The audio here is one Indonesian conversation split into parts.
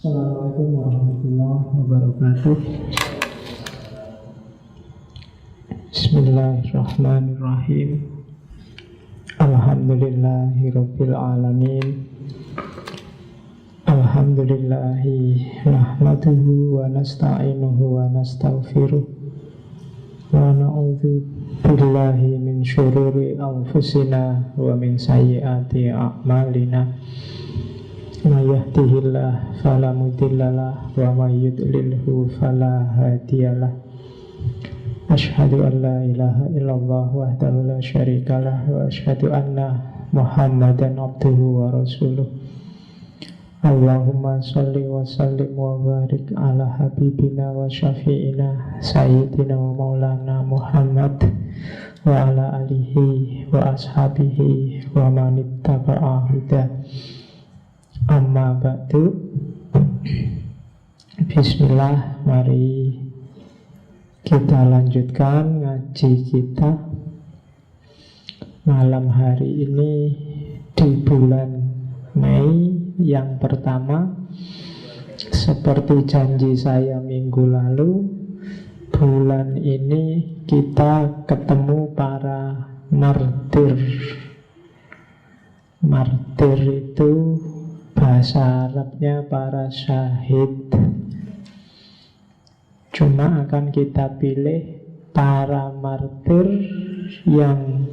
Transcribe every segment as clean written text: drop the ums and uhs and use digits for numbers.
Assalamualaikum warahmatullahi wabarakatuh. Bismillahirrahmanirrahim. Alhamdulillahirabbil alamin. Alhamdulillahi nahmaduhu wa nasta'inuhu wa nastaghfiruh wa na'udzu billahi min syururi anfusina wa min sayyiati a'malina. May yahdihillahu fala mudhillalah wa may yudlilhu fala hadiyalah. Asyhadu an la ilaha illallah wahdahu la syarikalah wa asyhadu anna Muhammadan abduhu wa rasuluh. Allahumma sholli wa sallim wa barik ala habibina wa syafi'ina sayyidina wa maulana Muhammad wa ala alihi wa ashabihi wa man ittaba'a huda. Amma ba'du. Bismillah, mari kita lanjutkan ngaji kita malam hari ini di bulan Mei yang pertama. Seperti janji saya minggu lalu, bulan ini kita ketemu para martir. Martir itu bahasa Arabnya para syahid. Cuma akan kita pilih para martir yang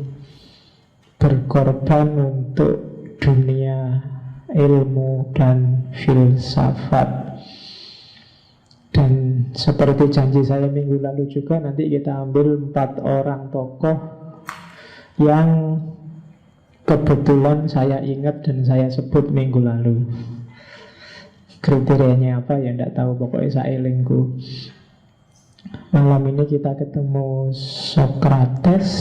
berkorban untuk dunia ilmu dan filsafat. Dan seperti janji saya minggu lalu juga, nanti kita ambil 4 orang tokoh yang kebetulan saya ingat dan saya sebut minggu lalu. Kriterianya apa ya tidak tahu, pokoknya saya elingku. Malam ini kita ketemu Sokrates.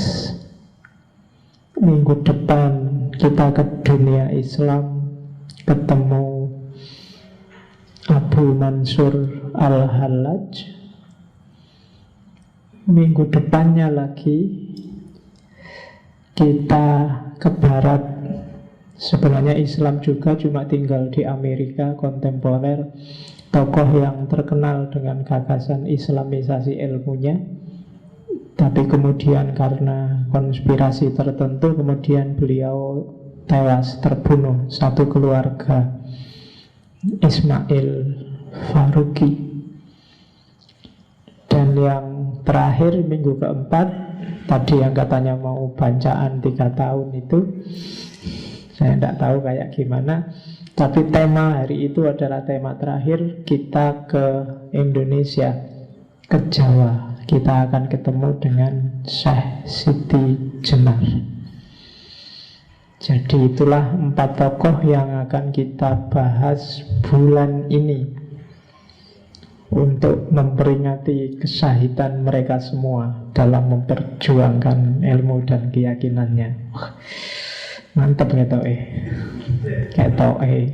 Minggu depan kita ke dunia Islam, ketemu Abu Mansur Al-Hallaj. Minggu depannya lagi kita ke barat. Sebenarnya Islam juga, cuma tinggal di Amerika kontemporer. Tokoh yang terkenal dengan gagasan islamisasi ilmunya, tapi kemudian karena konspirasi tertentu kemudian beliau tewas, terbunuh. Satu keluarga, Ismail Faruqi. Dan yang terakhir minggu keempat, tadi yang katanya mau bacaan 3 tahun itu, saya tidak tahu kayak gimana. Tapi tema hari itu adalah tema terakhir. Kita ke Indonesia, ke Jawa. Kita akan ketemu dengan Syekh Siti Jenar. Jadi itulah 4 tokoh yang akan kita bahas bulan ini, untuk memperingati kesyahidan mereka semua dalam memperjuangkan ilmu dan keyakinannya. Mantap ya toh kayak toh Oke,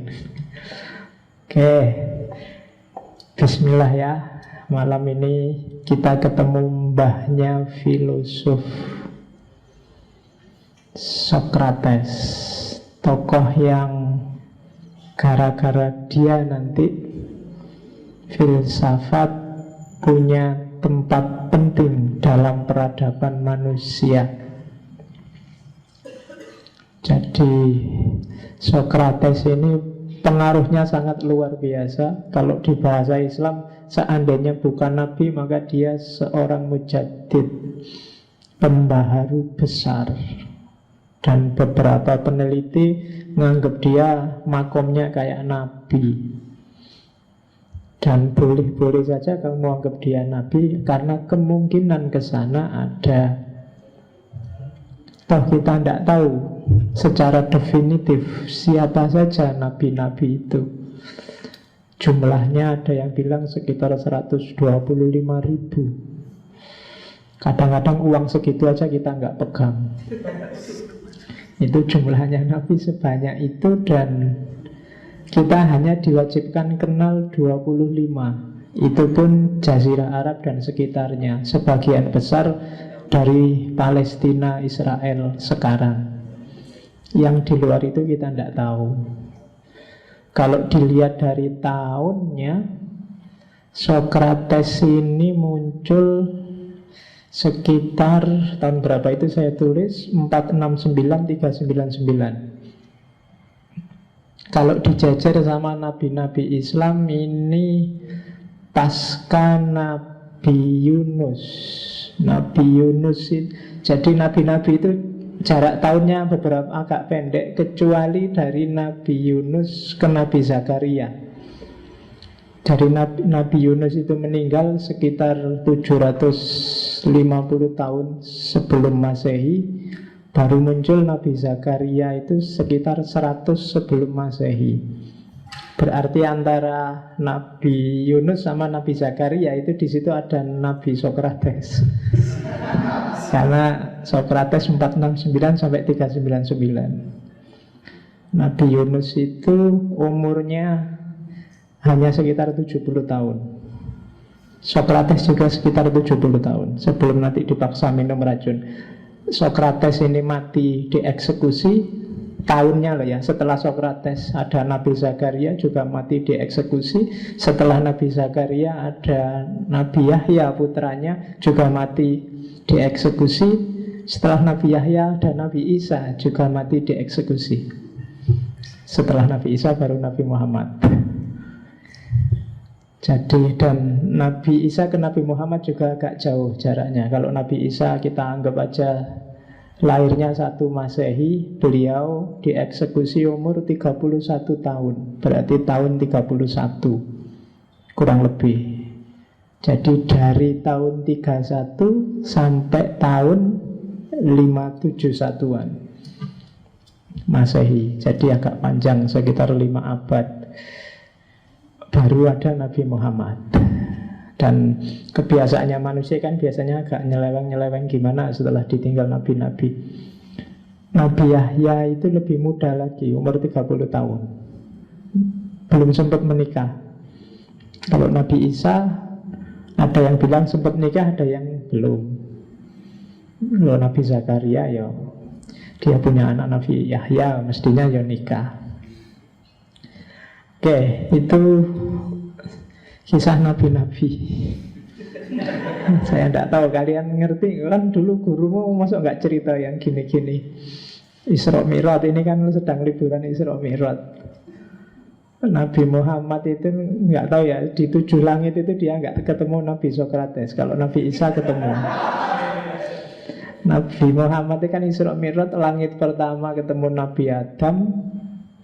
bismillah ya. Malam ini kita ketemu mbahnya filosof Sokrates, tokoh yang gara-gara dia nanti filsafat punya tempat penting dalam peradaban manusia. Jadi Sokrates ini pengaruhnya sangat luar biasa. Kalau di bahasa Islam, seandainya bukan nabi, maka dia seorang mujaddid, pembaharu besar. Dan beberapa peneliti menganggap dia makomnya kayak nabi. Dan boleh-boleh saja kamu menganggap dia nabi, karena kemungkinan ke sana ada. Toh kita tidak tahu secara definitif siapa saja nabi-nabi itu. Jumlahnya ada yang bilang sekitar 125.000. Kadang-kadang uang segitu aja kita nggak pegang. Itu jumlahnya nabi sebanyak itu, dan kita hanya diwajibkan kenal 25. Itu pun Jazirah Arab dan sekitarnya. Sebagian besar dari Palestina, Israel sekarang. Yang di luar itu kita tidak tahu. Kalau dilihat dari tahunnya, Sokrates ini muncul sekitar tahun berapa itu saya tulis 469-399. Kalau dijajar sama nabi-nabi Islam ini pasca Nabi Yunus. Nabi Yunus itu, jadi nabi-nabi itu jarak tahunnya beberapa agak pendek, kecuali dari Nabi Yunus ke Nabi Zakaria. Dari Nabi Yunus itu meninggal sekitar 750 tahun sebelum Masehi. Baru muncul Nabi Zakaria itu sekitar 100 sebelum Masehi. Berarti antara Nabi Yunus sama Nabi Zakaria itu di situ ada Nabi Sokrates. Karena Sokrates 469 sampai 399. Nabi Yunus itu umurnya hanya sekitar 70 tahun. Sokrates juga sekitar 70 tahun sebelum nanti dipaksa minum racun. Sokrates ini mati dieksekusi. Tahunnya loh ya, setelah Sokrates ada Nabi Zakaria juga mati dieksekusi. Setelah Nabi Zakaria ada Nabi Yahya putranya juga mati dieksekusi. Setelah Nabi Yahya ada Nabi Isa juga mati dieksekusi. Setelah Nabi Isa baru Nabi Muhammad. Jadi dan Nabi Isa ke Nabi Muhammad juga agak jauh jaraknya. Kalau Nabi Isa kita anggap aja lahirnya 1 Masehi, beliau dieksekusi umur 31 tahun. Berarti tahun 31 kurang lebih. Jadi dari tahun 31 sampai tahun 571-an Masehi. Jadi agak panjang, sekitar 5 abad baru ada Nabi Muhammad. Dan kebiasaannya manusia kan biasanya agak nyeleweng-nyeleweng gimana setelah ditinggal nabi-nabi. Nabi Yahya itu lebih muda lagi, umur 30 tahun, belum sempat menikah. Kalau Nabi Isa ada yang bilang sempat nikah, ada yang belum. Kalau Nabi Zakaria ya dia punya anak Nabi Yahya, mestinya ya nikah. Oke, itu kisah nabi-nabi. Saya tidak tahu kalian ngerti kan, dulu gurumu masuk nggak cerita yang gini-gini. Isra Mi'raj ini kan sedang liburan Isra Mi'raj. Nabi Muhammad itu nggak tahu ya, di 7 langit itu dia nggak ketemu Nabi Sokrates. Kalau Nabi Isa ketemu. Nabi Muhammad itu kan Isra Mi'raj, langit pertama ketemu Nabi Adam,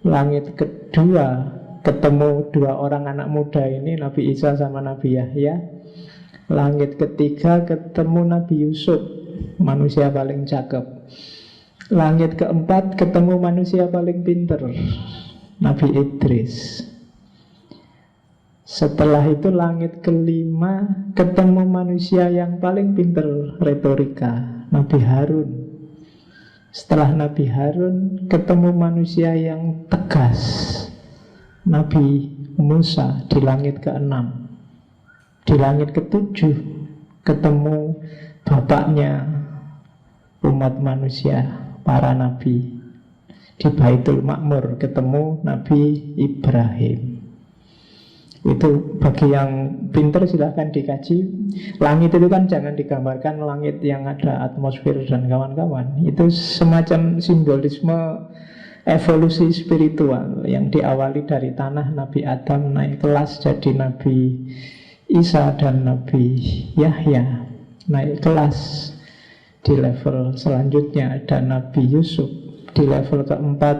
langit kedua ketemu 2 orang anak muda ini, Nabi Isa sama Nabi Yahya. Langit ketiga ketemu Nabi Yusuf, manusia paling cakep. Langit keempat ketemu manusia paling pinter, Nabi Idris. Setelah itu langit kelima ketemu manusia yang paling pinter retorika, Nabi Harun. Setelah Nabi Harun ketemu manusia yang tegas, Nabi Musa di langit ke-6. Di langit ke-7 ketemu bapaknya umat manusia, para nabi. Di Baitul Ma'mur ketemu Nabi Ibrahim. Itu bagi yang pintar silahkan dikaji. Langit itu kan jangan digambarkan langit yang ada atmosfer dan kawan-kawan. Itu semacam simbolisme evolusi spiritual yang diawali dari tanah Nabi Adam naik kelas jadi Nabi Isa dan Nabi Yahya, naik kelas di level selanjutnya ada Nabi Yusuf, di level keempat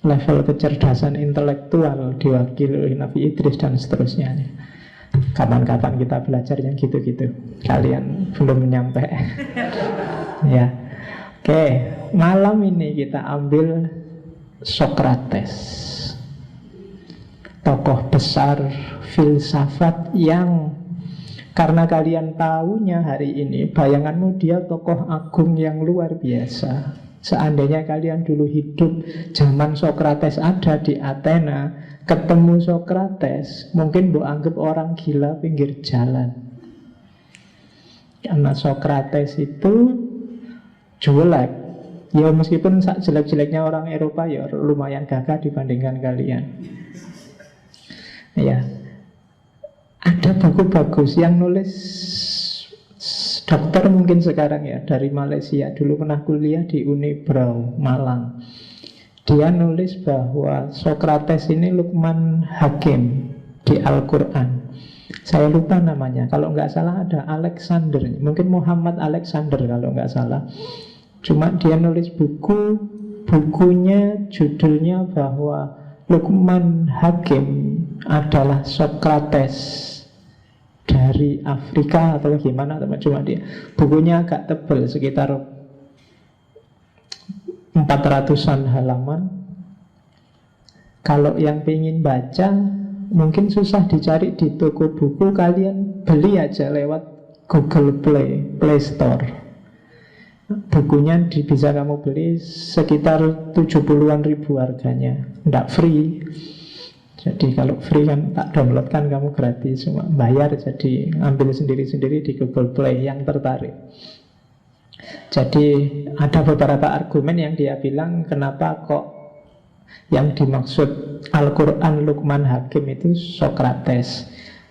level kecerdasan intelektual diwakili oleh Nabi Idris dan seterusnya. Kapan-kapan kita belajar yang gitu-gitu, kalian belum nyampe. Ya, oke, malam ini kita ambil Sokrates, tokoh besar filsafat yang karena kalian tahunya hari ini, bayanganmu dia tokoh agung yang luar biasa. Seandainya kalian dulu hidup zaman Sokrates ada di Athena, ketemu Sokrates, mungkin bu anggap orang gila pinggir jalan. Karena Sokrates itu jelek, Ya meskipun jelek-jeleknya orang Eropa ya lumayan gagah dibandingkan kalian. Ya, ada buku bagus yang nulis dokter mungkin sekarang ya, dari Malaysia. Dulu pernah kuliah di Unibrau, Malang. Dia nulis bahwa Sokrates ini Luqman Hakim di Al-Quran. Saya lupa namanya. Kalau nggak salah ada Alexander, mungkin Muhammad Alexander kalau nggak salah. Cuma dia nulis bukunya judulnya bahwa Luqman Hakim adalah Sokrates dari Afrika atau gimana, cuma dia. Bukunya agak tebal, sekitar 400-an halaman. Kalau yang ingin baca mungkin susah dicari di toko buku, kalian beli aja lewat Google Play Store. Bukunya bisa kamu beli sekitar 70-an ribu harganya. Tidak free. Jadi kalau free kan tak download kan kamu gratis, cuma bayar, jadi ambil sendiri-sendiri di Google Play yang tertarik. Jadi ada beberapa argumen yang dia bilang kenapa kok yang dimaksud Al-Quran Luqman Hakim itu Sokrates.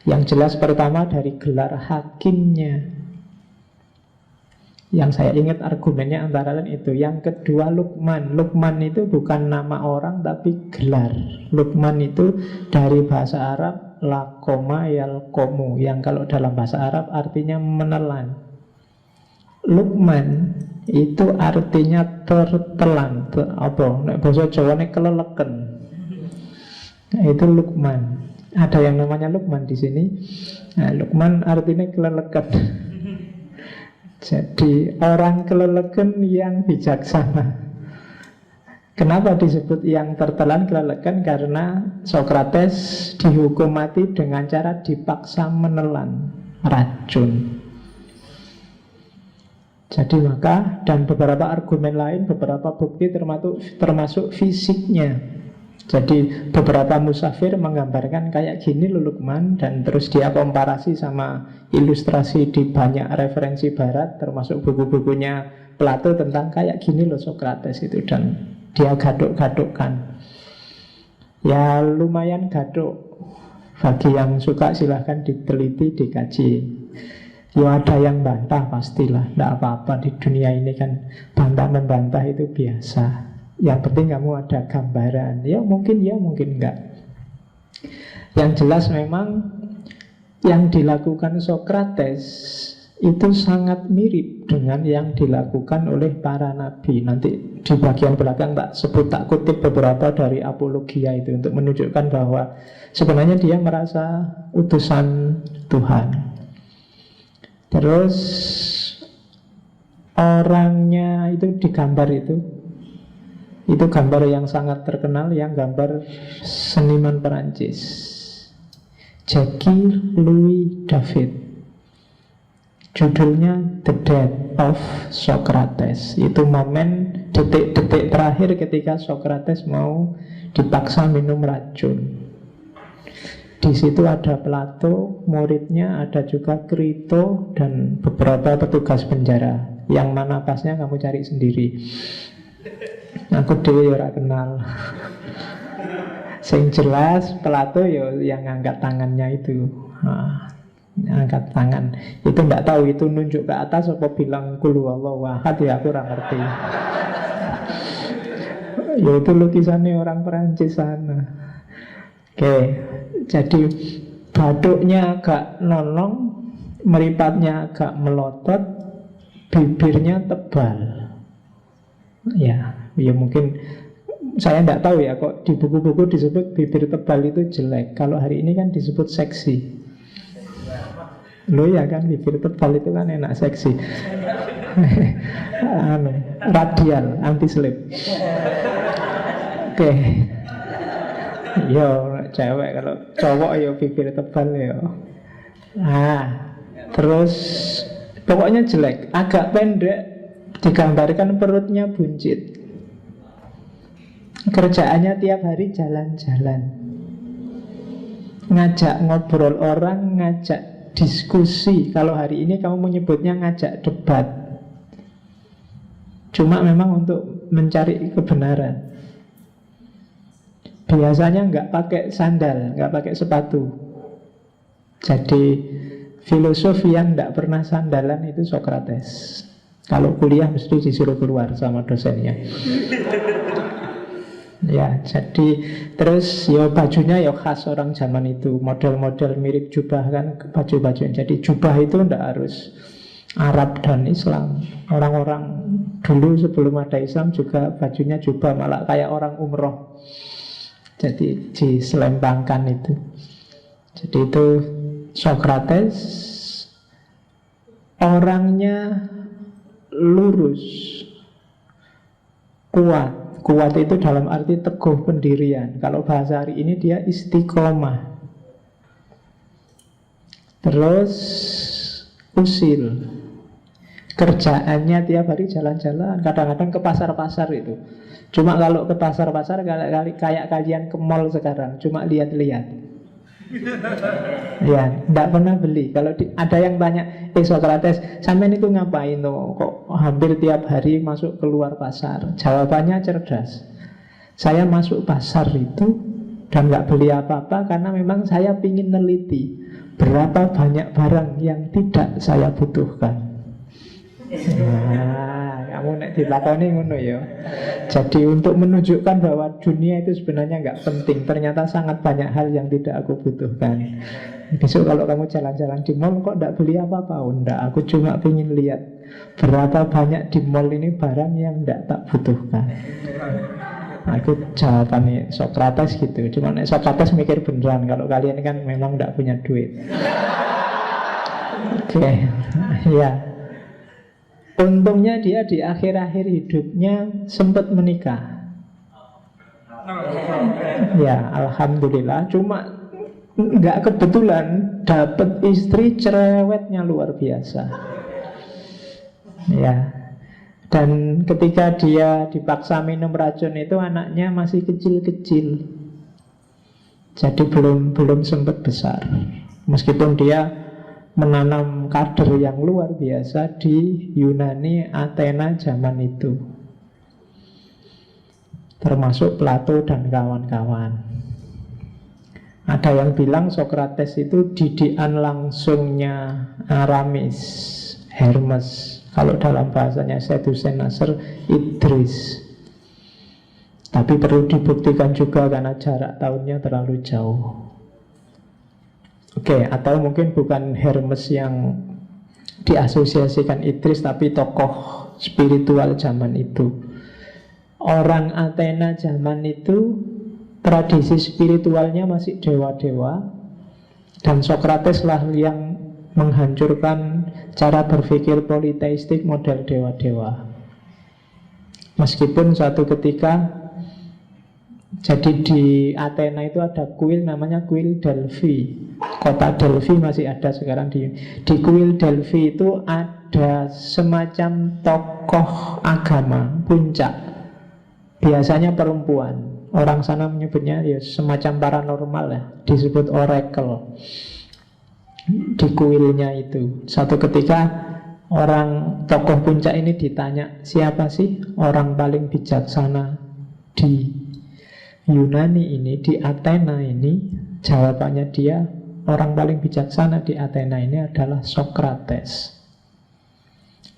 Yang jelas pertama dari gelar hakimnya. Yang saya ingat argumennya antara lain itu. Yang kedua Luqman. Luqman itu bukan nama orang tapi gelar. Luqman itu dari bahasa Arab Laqoma yalqomu, yang kalau dalam bahasa Arab artinya menelan. Luqman itu artinya tertelan, bahasa Jawa ini keleleken. Itu Luqman. Ada yang namanya Luqman di sini. Nah, Luqman artinya keleleken. Jadi orang keleleken yang bijaksana. Kenapa disebut yang tertelan keleleken? Karena Sokrates dihukum mati dengan cara dipaksa menelan racun. Jadi maka, dan beberapa argumen lain, beberapa bukti termasuk fisiknya. Jadi beberapa musafir menggambarkan kayak gini loh Luqman, dan terus dia komparasi sama ilustrasi di banyak referensi barat, termasuk buku-bukunya Plato tentang kayak gini loh Sokrates itu, dan dia gaduk-gadukkan. Ya lumayan gaduk. Bagi yang suka silahkan diteliti, dikaji. Ya ada yang bantah pastilah, tidak apa-apa di dunia ini kan bantah-membantah itu biasa. Yang penting kamu ada gambaran. Ya mungkin enggak. Yang jelas memang yang dilakukan Sokrates itu sangat mirip dengan yang dilakukan oleh para nabi. Nanti di bagian belakang tak kutip beberapa dari Apologia itu untuk menunjukkan bahwa sebenarnya dia merasa utusan Tuhan. Terus orangnya itu digambar itu gambar yang sangat terkenal, yang gambar seniman Perancis Jacques Louis David. Judulnya The Death of Socrates. Itu momen detik-detik terakhir ketika Socrates mau dipaksa minum racun. Di situ ada Plato, muridnya, ada juga Krito dan beberapa petugas penjara. Yang mana pasnya kamu cari sendiri. Aku dhewe ora kenal. Sing jelas Plato yang angkat tangannya itu. Angkat tangan. Itu enggak tahu itu nunjuk ke atas apa bilang qul huwallahu ahad, ya aku ora ngerti. Ya itu lukisannya orang Perancis sana. Oke, jadi batuknya agak nonong, meripatnya agak melotot, bibirnya tebal. Ya mungkin saya tidak tahu ya kok di buku-buku disebut bibir tebal itu jelek. Kalau hari ini kan disebut seksi. Loh ya kan, bibir tebal itu kan enak, seksi. Radial, anti slip. Oke. Yo cewek, kalau cowok yo bibir tebal yo. Terus pokoknya jelek, agak pendek, digambarkan perutnya buncit. Kerjaannya tiap hari jalan-jalan, ngajak ngobrol orang, ngajak diskusi. Kalau hari ini kamu menyebutnya ngajak debat. Cuma memang untuk mencari kebenaran. Biasanya nggak pakai sandal, nggak pakai sepatu. Jadi filosof yang nggak pernah sandalan itu Socrates. Kalau kuliah mesti disuruh keluar sama dosennya. Ya, jadi terus ya bajunya ya khas orang zaman itu, model-model mirip jubah kan, baju-baju. Jadi jubah itu ndak harus Arab dan Islam. Orang-orang dulu sebelum ada Islam juga bajunya jubah, malah kayak orang umroh. Jadi diselempangkan itu. Jadi itu Socrates, orangnya lurus, kuat. Kuat itu dalam arti teguh pendirian. Kalau bahasa hari ini dia istiqomah. Terus usil. Kerjaannya tiap hari jalan-jalan, kadang-kadang ke pasar-pasar itu. Cuma kalau ke pasar-pasar kayak kalian ke mall sekarang, cuma lihat-lihat. Ya, tidak pernah beli. Kalau ada yang tanya, Socrates, sampean itu ngapain tuh? Kok hampir tiap hari masuk keluar pasar? Jawabannya cerdas. Saya masuk pasar itu dan nggak beli apa-apa karena memang saya ingin neliti berapa banyak barang yang tidak saya butuhkan. Nah, kamu nek dilakoni ngono ya. Jadi untuk menunjukkan bahwa dunia itu sebenarnya nggak penting, ternyata sangat banyak hal yang tidak aku butuhkan. Besok kalau kamu jalan-jalan di mall kok nggak beli apa-apa? Oh, enggak, aku cuma ingin lihat berapa banyak di mall ini barang yang nggak tak butuhkan. Nah, itu jawabannya Socrates gitu. Cuma Socrates mikir beneran. Kalau kalian kan memang nggak punya duit. Oke, ya. Untungnya dia di akhir-akhir hidupnya sempat menikah. Ya, alhamdulillah. Cuma nggak kebetulan dapat istri cerewetnya luar biasa. Ya. Dan ketika dia dipaksa minum racun itu anaknya masih kecil-kecil. Jadi belum sempat besar. Meskipun dia menanam kader yang luar biasa di Yunani, Athena zaman itu, termasuk Plato dan kawan-kawan. Ada yang bilang Socrates itu didikan langsungnya Aramis, Hermes. Kalau dalam bahasanya Sadusen Nasr, Idris. Tapi perlu dibuktikan juga karena jarak tahunnya terlalu jauh. Oke, atau mungkin bukan Hermes yang diasosiasikan Idris, tapi tokoh spiritual zaman itu. Orang Athena zaman itu tradisi spiritualnya masih dewa-dewa, dan Socrates lah yang menghancurkan cara berpikir politeistik model dewa-dewa. Meskipun suatu ketika, jadi di Athena itu ada kuil namanya kuil Delphi. Kota Delphi masih ada sekarang di kuil Delphi itu ada semacam tokoh agama puncak. Biasanya perempuan. Orang sana menyebutnya ya semacam paranormal ya, disebut oracle. Di kuilnya itu suatu ketika orang tokoh puncak ini ditanya, siapa sih orang paling bijaksana di Yunani ini, di Athena ini? Jawabannya dia, orang paling bijaksana di Athena ini adalah Socrates.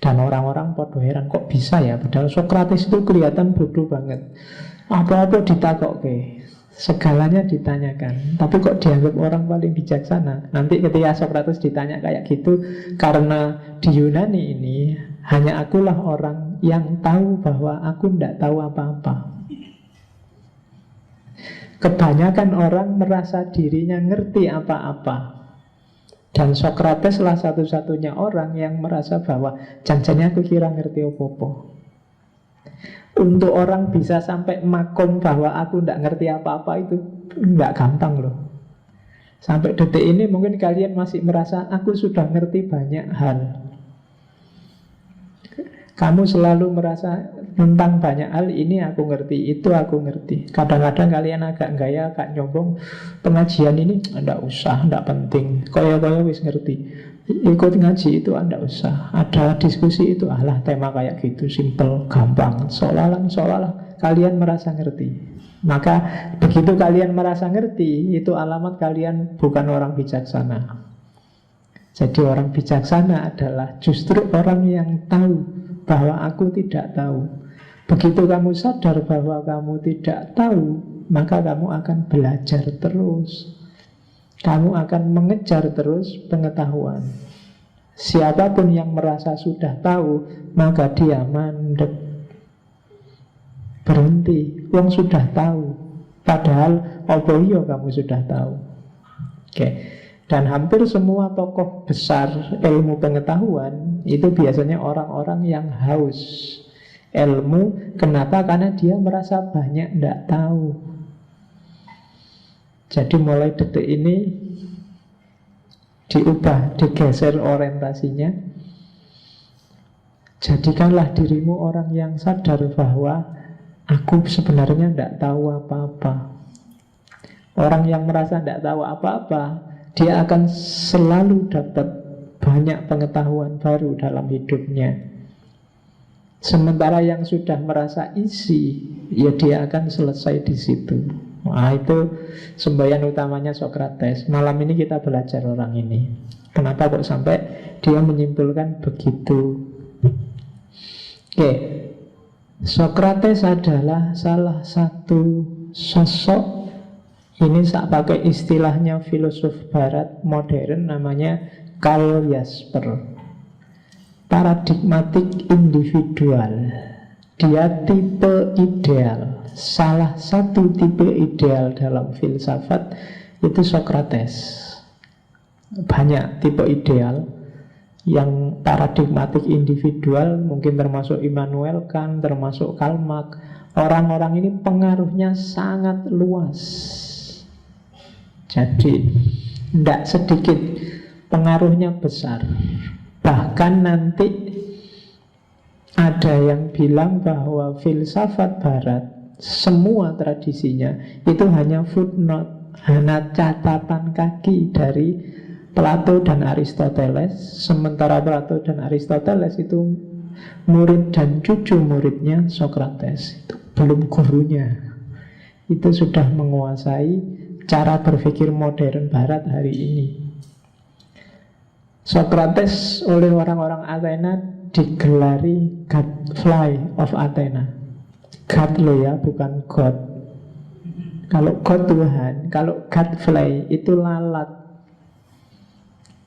Dan orang-orang pada heran, kok bisa ya? Padahal Socrates itu kelihatan bodoh banget. Apa-apa ditakokke, segalanya ditanyakan. Tapi kok dianggap orang paling bijaksana? Nanti ketika Socrates ditanya kayak gitu, karena di Yunani ini hanya akulah orang yang tahu bahwa aku tidak tahu apa-apa. Kebanyakan orang merasa dirinya ngerti apa-apa. Dan Socrates lah satu-satunya orang yang merasa bahwa janjinya aku kira ngerti apa-apa. Untuk orang bisa sampai makom bahwa aku tidak ngerti apa-apa itu nggak gampang loh. Sampai detik ini mungkin kalian masih merasa aku sudah ngerti banyak hal. Kamu selalu merasa tentang banyak hal, ini aku ngerti, itu aku ngerti. Kadang-kadang kalian agak gaya, agak nyombong, pengajian ini enggak usah, enggak penting, koyo-koyo wis ngerti. Ikut ngaji itu enggak usah, ada diskusi itu, alah tema kayak gitu, simple, gampang, seolah-olah kalian merasa ngerti. Maka begitu kalian merasa ngerti, itu alamat kalian bukan orang bijaksana. Jadi orang bijaksana adalah justru orang yang tahu bahwa aku tidak tahu. Begitu kamu sadar bahwa kamu tidak tahu, maka kamu akan belajar terus. Kamu akan mengejar terus pengetahuan. Siapapun yang merasa sudah tahu, maka dia mandek, berhenti. Wong sudah tahu, padahal opo iyo kamu sudah tahu. Oke. Dan hampir semua tokoh besar ilmu pengetahuan itu biasanya orang-orang yang haus ilmu. Kenapa? Karena dia merasa banyak tidak tahu. Jadi mulai detik ini diubah, digeser orientasinya. Jadikanlah dirimu orang yang sadar bahwa aku sebenarnya tidak tahu apa-apa. Orang yang merasa tidak tahu apa-apa, dia akan selalu dapat banyak pengetahuan baru dalam hidupnya. Sementara yang sudah merasa isi, ya dia akan selesai di situ. Nah, itu semboyan utamanya Sokrates. Malam ini kita belajar orang ini. Kenapa kok sampai dia menyimpulkan begitu? Oke, Sokrates adalah salah satu sosok. Ini saya pakai istilahnya filosof barat modern, namanya Karl Jasper. Paradigmatik individual. Dia tipe ideal. Salah satu tipe ideal dalam filsafat itu Sokrates. Banyak tipe ideal. Yang paradigmatik individual mungkin termasuk Immanuel Kant, termasuk Karl Marx. Orang-orang ini pengaruhnya sangat luas. Jadi tidak sedikit, pengaruhnya besar. Bahkan nanti ada yang bilang bahwa filsafat barat, semua tradisinya itu hanya footnote, hanya catatan kaki dari Plato dan Aristoteles. Sementara Plato dan Aristoteles itu murid dan cucu muridnya Sokrates, itu belum gurunya. Itu sudah menguasai cara berpikir modern barat hari ini. Sokrates oleh orang-orang Athena digelari Godfly of Athena. God lo ya, bukan God. Kalau God Tuhan, kalau Godfly itu lalat.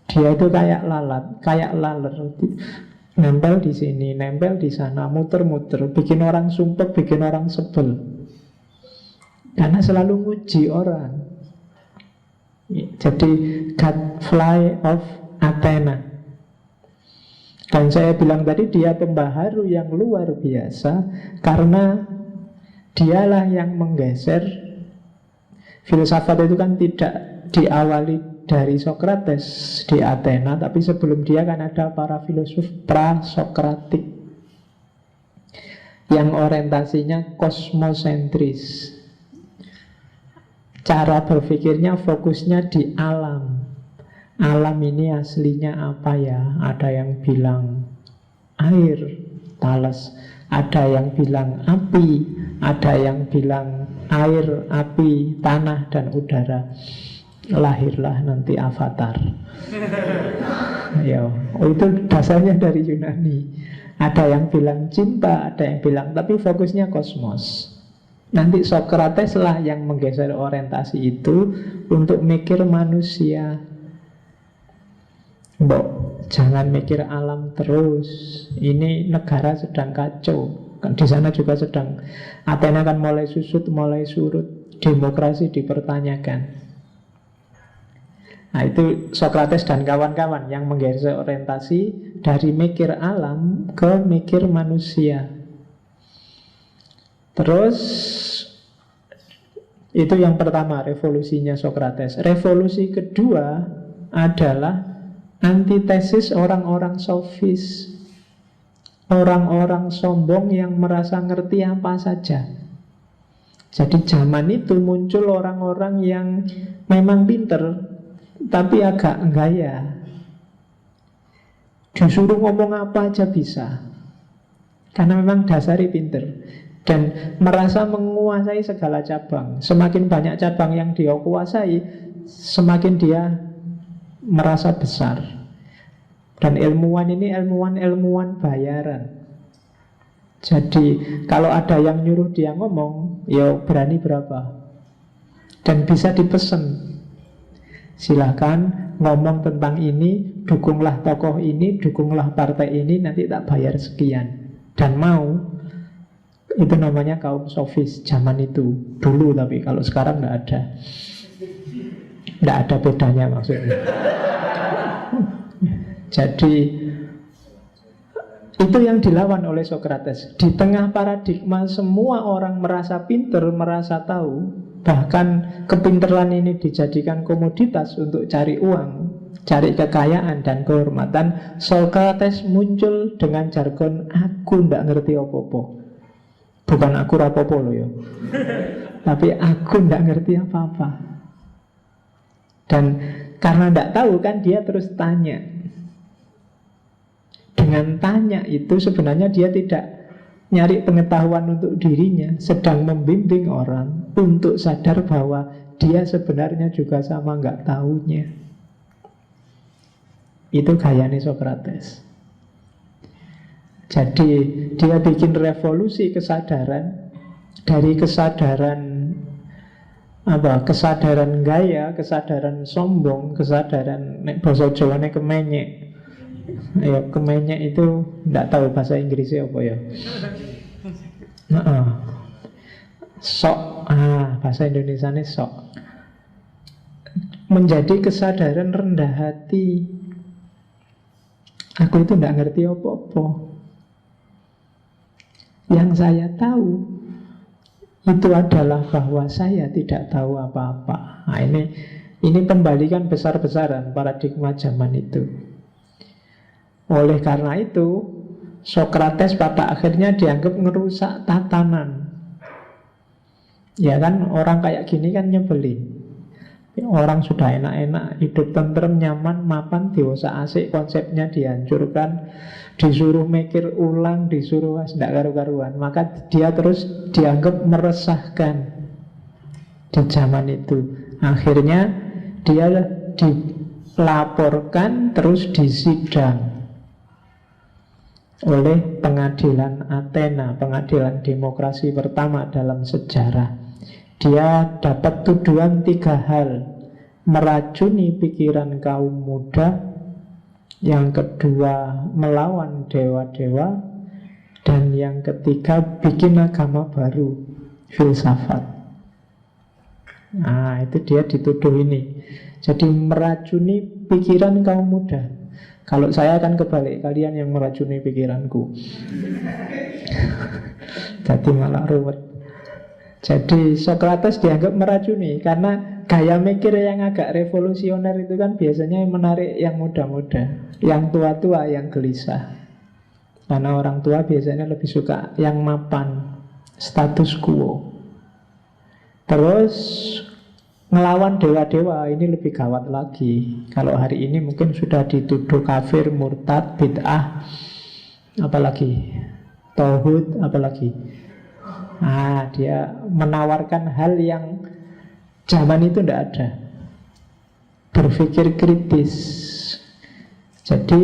Dia itu kayak lalat, kayak laler. Nempel di sini, nempel di sana, muter-muter, bikin orang sumpek, bikin orang sebel. Karena selalu nguji orang. Jadi Godfly of Athena. Dan saya bilang tadi dia pembaharu yang luar biasa, karena dialah yang menggeser. Filsafat itu kan tidak diawali dari Sokrates di Athena, tapi sebelum dia kan ada para filosof pra-Sokratik yang orientasinya kosmosentris. Cara berpikirnya fokusnya di alam. Alam ini aslinya apa ya? Ada yang bilang air, talas. Ada yang bilang api. Ada yang bilang air, api, tanah, dan udara. Lahirlah nanti Avatar. Ya, itu dasarnya dari Yunani. Ada yang bilang cinta, ada yang bilang, tapi fokusnya kosmos. Nanti Sokrates lah yang menggeser orientasi itu untuk mikir manusia. Mbok, jangan mikir alam terus. Ini negara sedang kacau. Kan di sana juga sedang, Athena kan mulai susut, mulai surut, demokrasi dipertanyakan. Nah, itu Sokrates dan kawan-kawan yang menggeser orientasi dari mikir alam ke mikir manusia. Terus itu yang pertama, revolusinya Sokrates. Revolusi kedua adalah antitesis orang-orang sofis. orang-orang sombong yang merasa ngerti apa saja. Jadi zaman itu muncul orang-orang yang memang pinter tapi agak gaya. Disuruh ngomong apa aja bisa, karena memang dasari pinter dan merasa menguasai segala cabang. Semakin banyak cabang yang dia kuasai, semakin dia merasa besar. Dan ilmuwan ini ilmuwan bayaran. Jadi kalau ada yang nyuruh dia ngomong, ya berani berapa. Dan bisa dipesen, silakan ngomong tentang ini, dukunglah tokoh ini, dukunglah partai ini, nanti tak bayar sekian. Dan mau. Itu namanya kaum sofis zaman itu. Dulu, tapi kalau sekarang nggak ada. Nggak ada bedanya maksudnya. Jadi itu yang dilawan oleh Socrates. Di tengah paradigma semua orang merasa pinter, merasa tahu, bahkan kepinteran ini dijadikan komoditas untuk cari uang, cari kekayaan dan kehormatan, Socrates muncul dengan jargon aku ndak ngerti apa-apa. Bukan aku rapopo loh ya, tapi aku ndak ngerti apa-apa. Dan karena ndak tahu kan dia terus tanya. Dengan tanya itu sebenarnya dia tidak nyari pengetahuan untuk dirinya, sedang membimbing orang untuk sadar bahwa dia sebenarnya juga sama nggak tahunya. Itu gayanya Socrates. Jadi dia bikin revolusi kesadaran. Dari kesadaran kesadaran gaya, kesadaran sombong, kesadaran nek basa Jawane kemenyek. Ya, kemenyek itu tidak tahu bahasa Inggrisnya apa ya. Sok, bahasa Indonesianya sok. Menjadi kesadaran rendah hati. Aku itu tidak ngerti apa-apa. Yang saya tahu itu adalah bahwa saya tidak tahu apa-apa. Nah, ini pembalikan besar-besaran paradigma zaman itu. Oleh karena itu, Socrates pada akhirnya dianggap ngerusak tatanan. Ya kan, orang kayak gini kan nyebelin. Orang sudah enak-enak, hidup tentrem, nyaman, mapan, dewasa asik, konsepnya dihancurkan, disuruh mikir ulang, disuruh tidak karu-karuan. Maka dia terus dianggap meresahkan di zaman itu. Akhirnya dia dilaporkan, terus disidang oleh pengadilan Athena, pengadilan demokrasi pertama dalam sejarah. Dia dapat tuduhan 3 hal: meracuni pikiran kaum muda, yang kedua melawan dewa-dewa, dan yang ketiga bikin agama baru, filsafat. Nah, itu dia dituduh ini. Jadi meracuni pikiran kaum muda. Kalau saya akan kebalik, kalian yang meracuni pikiranku. Jadi malah ruwet. Jadi Socrates dianggap meracuni karena gaya mikir yang agak revolusioner itu kan biasanya menarik yang muda-muda, yang tua-tua, yang gelisah. Karena orang tua biasanya lebih suka yang mapan, status quo. Terus ngelawan dewa-dewa ini lebih gawat lagi. Kalau hari ini mungkin sudah dituduh kafir, murtad, bid'ah, apalagi tauhid, apalagi. Dia menawarkan hal yang zaman itu tidak ada. Berpikir kritis. Jadi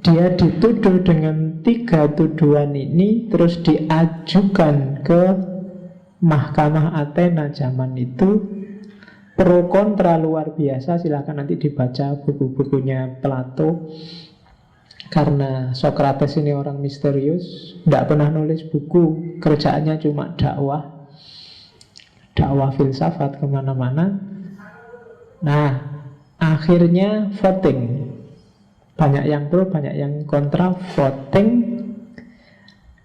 dia dituduh dengan 3 tuduhan ini, terus diajukan ke Mahkamah Athena zaman itu. Pro kontra luar biasa. Silakan nanti dibaca buku-bukunya Plato. Karena Socrates ini orang misterius, tidak pernah nulis buku, kerjaannya cuma dakwah filsafat kemana-mana. Nah, akhirnya voting. Banyak yang pro, banyak yang kontra. Voting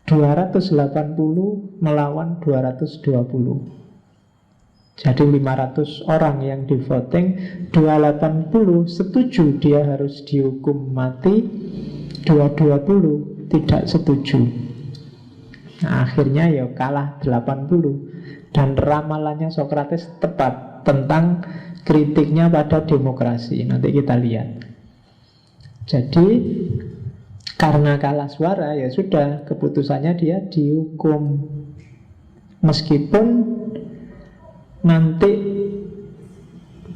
280 melawan 220. Jadi 500 orang yang di voting, 280 setuju dia harus dihukum mati, 220 tidak setuju. Nah, akhirnya ya kalah 80. Dan ramalannya Sokrates tepat tentang kritiknya pada demokrasi. Nanti kita lihat. Jadi karena kalah suara, ya sudah, keputusannya dia dihukum. Meskipun nanti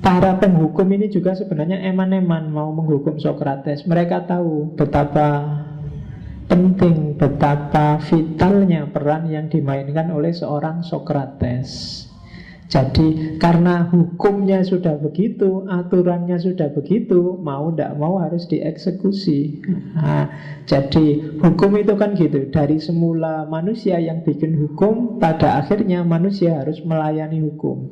para penghukum ini juga sebenarnya eman-eman mau menghukum Sokrates. Mereka tahu betapa penting, betapa vitalnya peran yang dimainkan oleh seorang Sokrates. Jadi karena hukumnya sudah begitu, aturannya sudah begitu, mau tidak mau harus dieksekusi. Nah, jadi hukum itu kan gitu. Dari semula manusia yang bikin hukum, pada akhirnya manusia harus melayani hukum.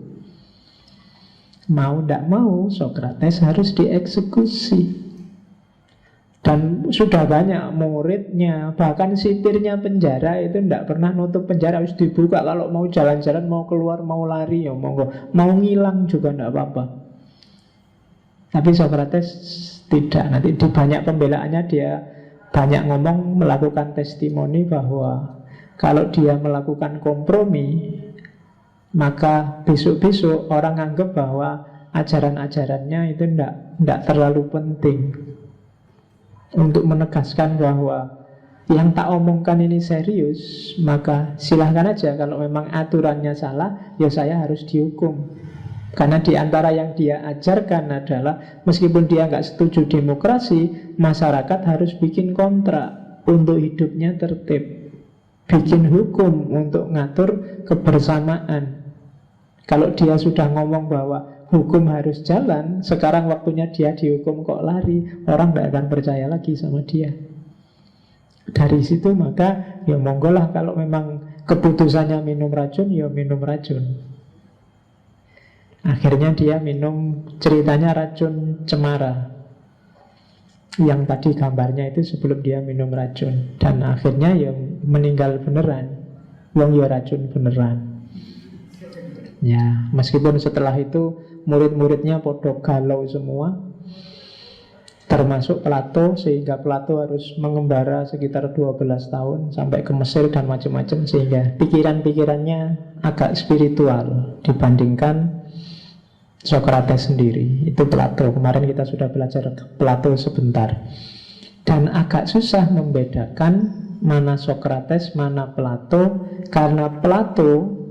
Mau tidak mau Sokrates harus dieksekusi. Dan sudah banyak muridnya, bahkan sipirnya penjara itu tidak pernah nutup penjara, harus dibuka. Kalau mau jalan-jalan, mau keluar, mau lari, ya monggo. Mau ngilang juga tidak apa-apa. Tapi Sokrates tidak. Nanti di banyak pembelaannya dia banyak ngomong, melakukan testimoni bahwa kalau dia melakukan kompromi, maka besok-besok orang anggap bahwa ajaran-ajarannya itu tidak terlalu penting. Untuk menegaskan bahwa yang tak omongkan ini serius, maka silahkan aja. Kalau memang aturannya salah, ya saya harus dihukum. Karena di antara yang dia ajarkan adalah meskipun dia nggak setuju demokrasi, masyarakat harus bikin kontrak untuk hidupnya tertib, bikin hukum untuk ngatur kebersamaan. Kalau dia sudah ngomong bahwa hukum harus jalan, sekarang waktunya dia dihukum kok lari, orang tidak akan percaya lagi sama dia. Dari situ maka ya monggolah, kalau memang keputusannya minum racun, ya minum racun. Akhirnya dia minum, ceritanya racun cemara, yang tadi gambarnya itu sebelum dia minum racun. Dan akhirnya ya meninggal beneran. Wong ya racun beneran. Ya, meskipun setelah itu murid-muridnya podo galau semua, termasuk Plato, sehingga Plato harus mengembara sekitar 12 tahun sampai ke Mesir dan macam-macam, sehingga pikiran-pikirannya agak spiritual dibandingkan Sokrates sendiri. Itu Plato. Kemarin kita sudah belajar Plato sebentar. Dan agak susah membedakan mana Sokrates, mana Plato, karena Plato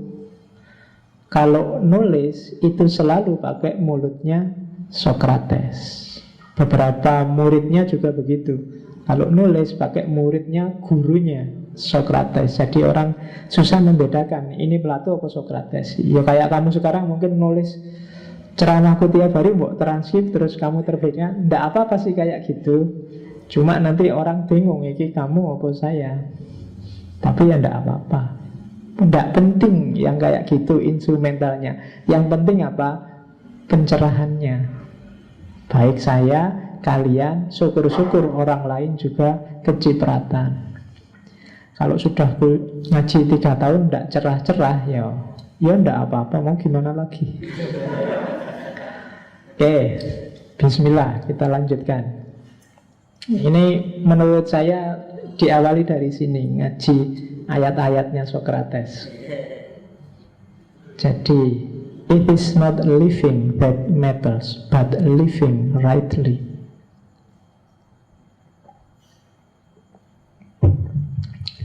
kalau nulis itu selalu pakai mulutnya Sokrates. Beberapa muridnya juga begitu. Kalau nulis pakai muridnya gurunya Sokrates. Jadi orang susah membedakan ini Plato apa Sokrates. Ya kayak kamu sekarang mungkin nulis ceramahku tiap hari, mau transkrip terus kamu terbitnya, ndak apa-apa sih kayak gitu. Cuma nanti orang bingung, ini kamu apa saya. Tapi ya ndak apa-apa. Tidak penting yang kayak gitu instrumentalnya. Yang penting apa? Pencerahannya. Baik saya, kalian, syukur-syukur orang lain juga kecipratan. Kalau sudah ngaji 3 tahun tidak cerah-cerah, ya tidak apa-apa, mau gimana lagi. Oke, bismillah, kita lanjutkan. Ini menurut saya diawali dari sini, ngaji ayat-ayatnya Sokrates. Jadi, it is not living that matters, but living rightly.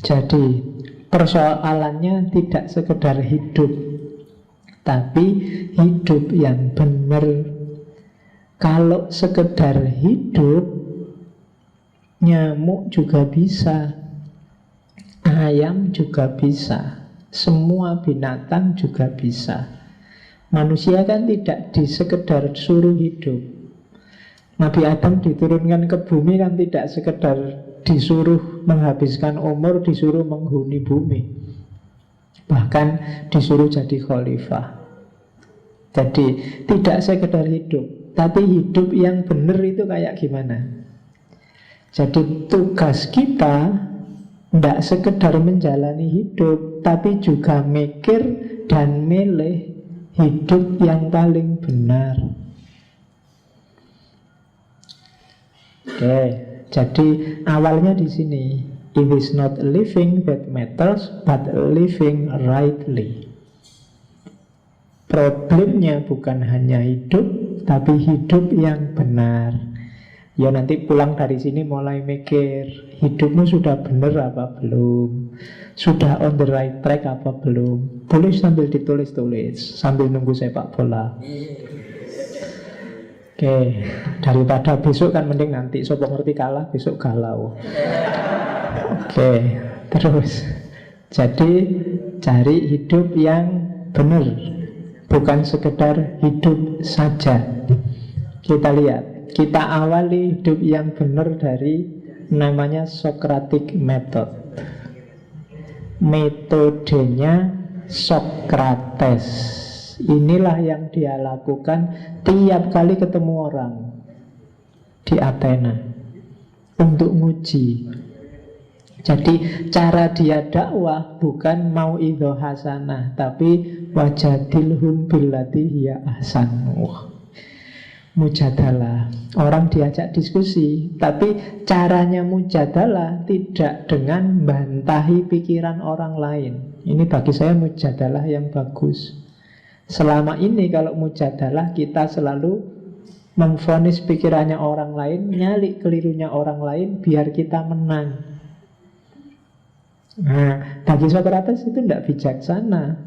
Jadi, persoalannya tidak sekedar hidup, tapi hidup yang benar. Kalau sekedar hidup, nyamuk juga bisa, ayam juga bisa, semua binatang juga bisa. Manusia kan tidak disekedar suruh hidup. Nabi Adam diturunkan ke bumi kan tidak sekedar disuruh menghabiskan umur, disuruh menghuni bumi, bahkan disuruh jadi khalifah. Jadi tidak sekedar hidup, tapi hidup yang benar itu kayak gimana. Jadi tugas kita tidak sekedar menjalani hidup, tapi juga mikir dan milih hidup yang paling benar. Oke, jadi awalnya di sini. It is not living that matters, but living rightly. Problemnya bukan hanya hidup, tapi hidup yang benar. Ya nanti pulang dari sini mulai mikir, hidupmu sudah benar apa belum? Sudah on the right track apa belum? Boleh sambil ditulis-tulis, sambil nunggu sepak bola. Oke, daripada besok kan mending nanti. Sopo ngerti kalah, besok galau. Oke, terus. Jadi cari hidup yang benar, bukan sekedar hidup saja. Kita lihat, kita awali hidup yang benar dari namanya Socratic Method. Metodenya Socrates. Inilah yang dia lakukan tiap kali ketemu orang di Athena untuk nguji. Jadi cara dia dakwah bukan mau idho hasanah, tapi wajadilhum billati hiya ahsan. Mujadalah. Orang diajak diskusi, tapi caranya mujadalah tidak dengan bantahi pikiran orang lain. Ini bagi saya mujadalah yang bagus. Selama ini kalau mujadalah kita selalu memvonis pikirannya orang lain, nyalik kelirunya orang lain biar kita menang. Nah, bagi Socrates itu tidak bijaksana.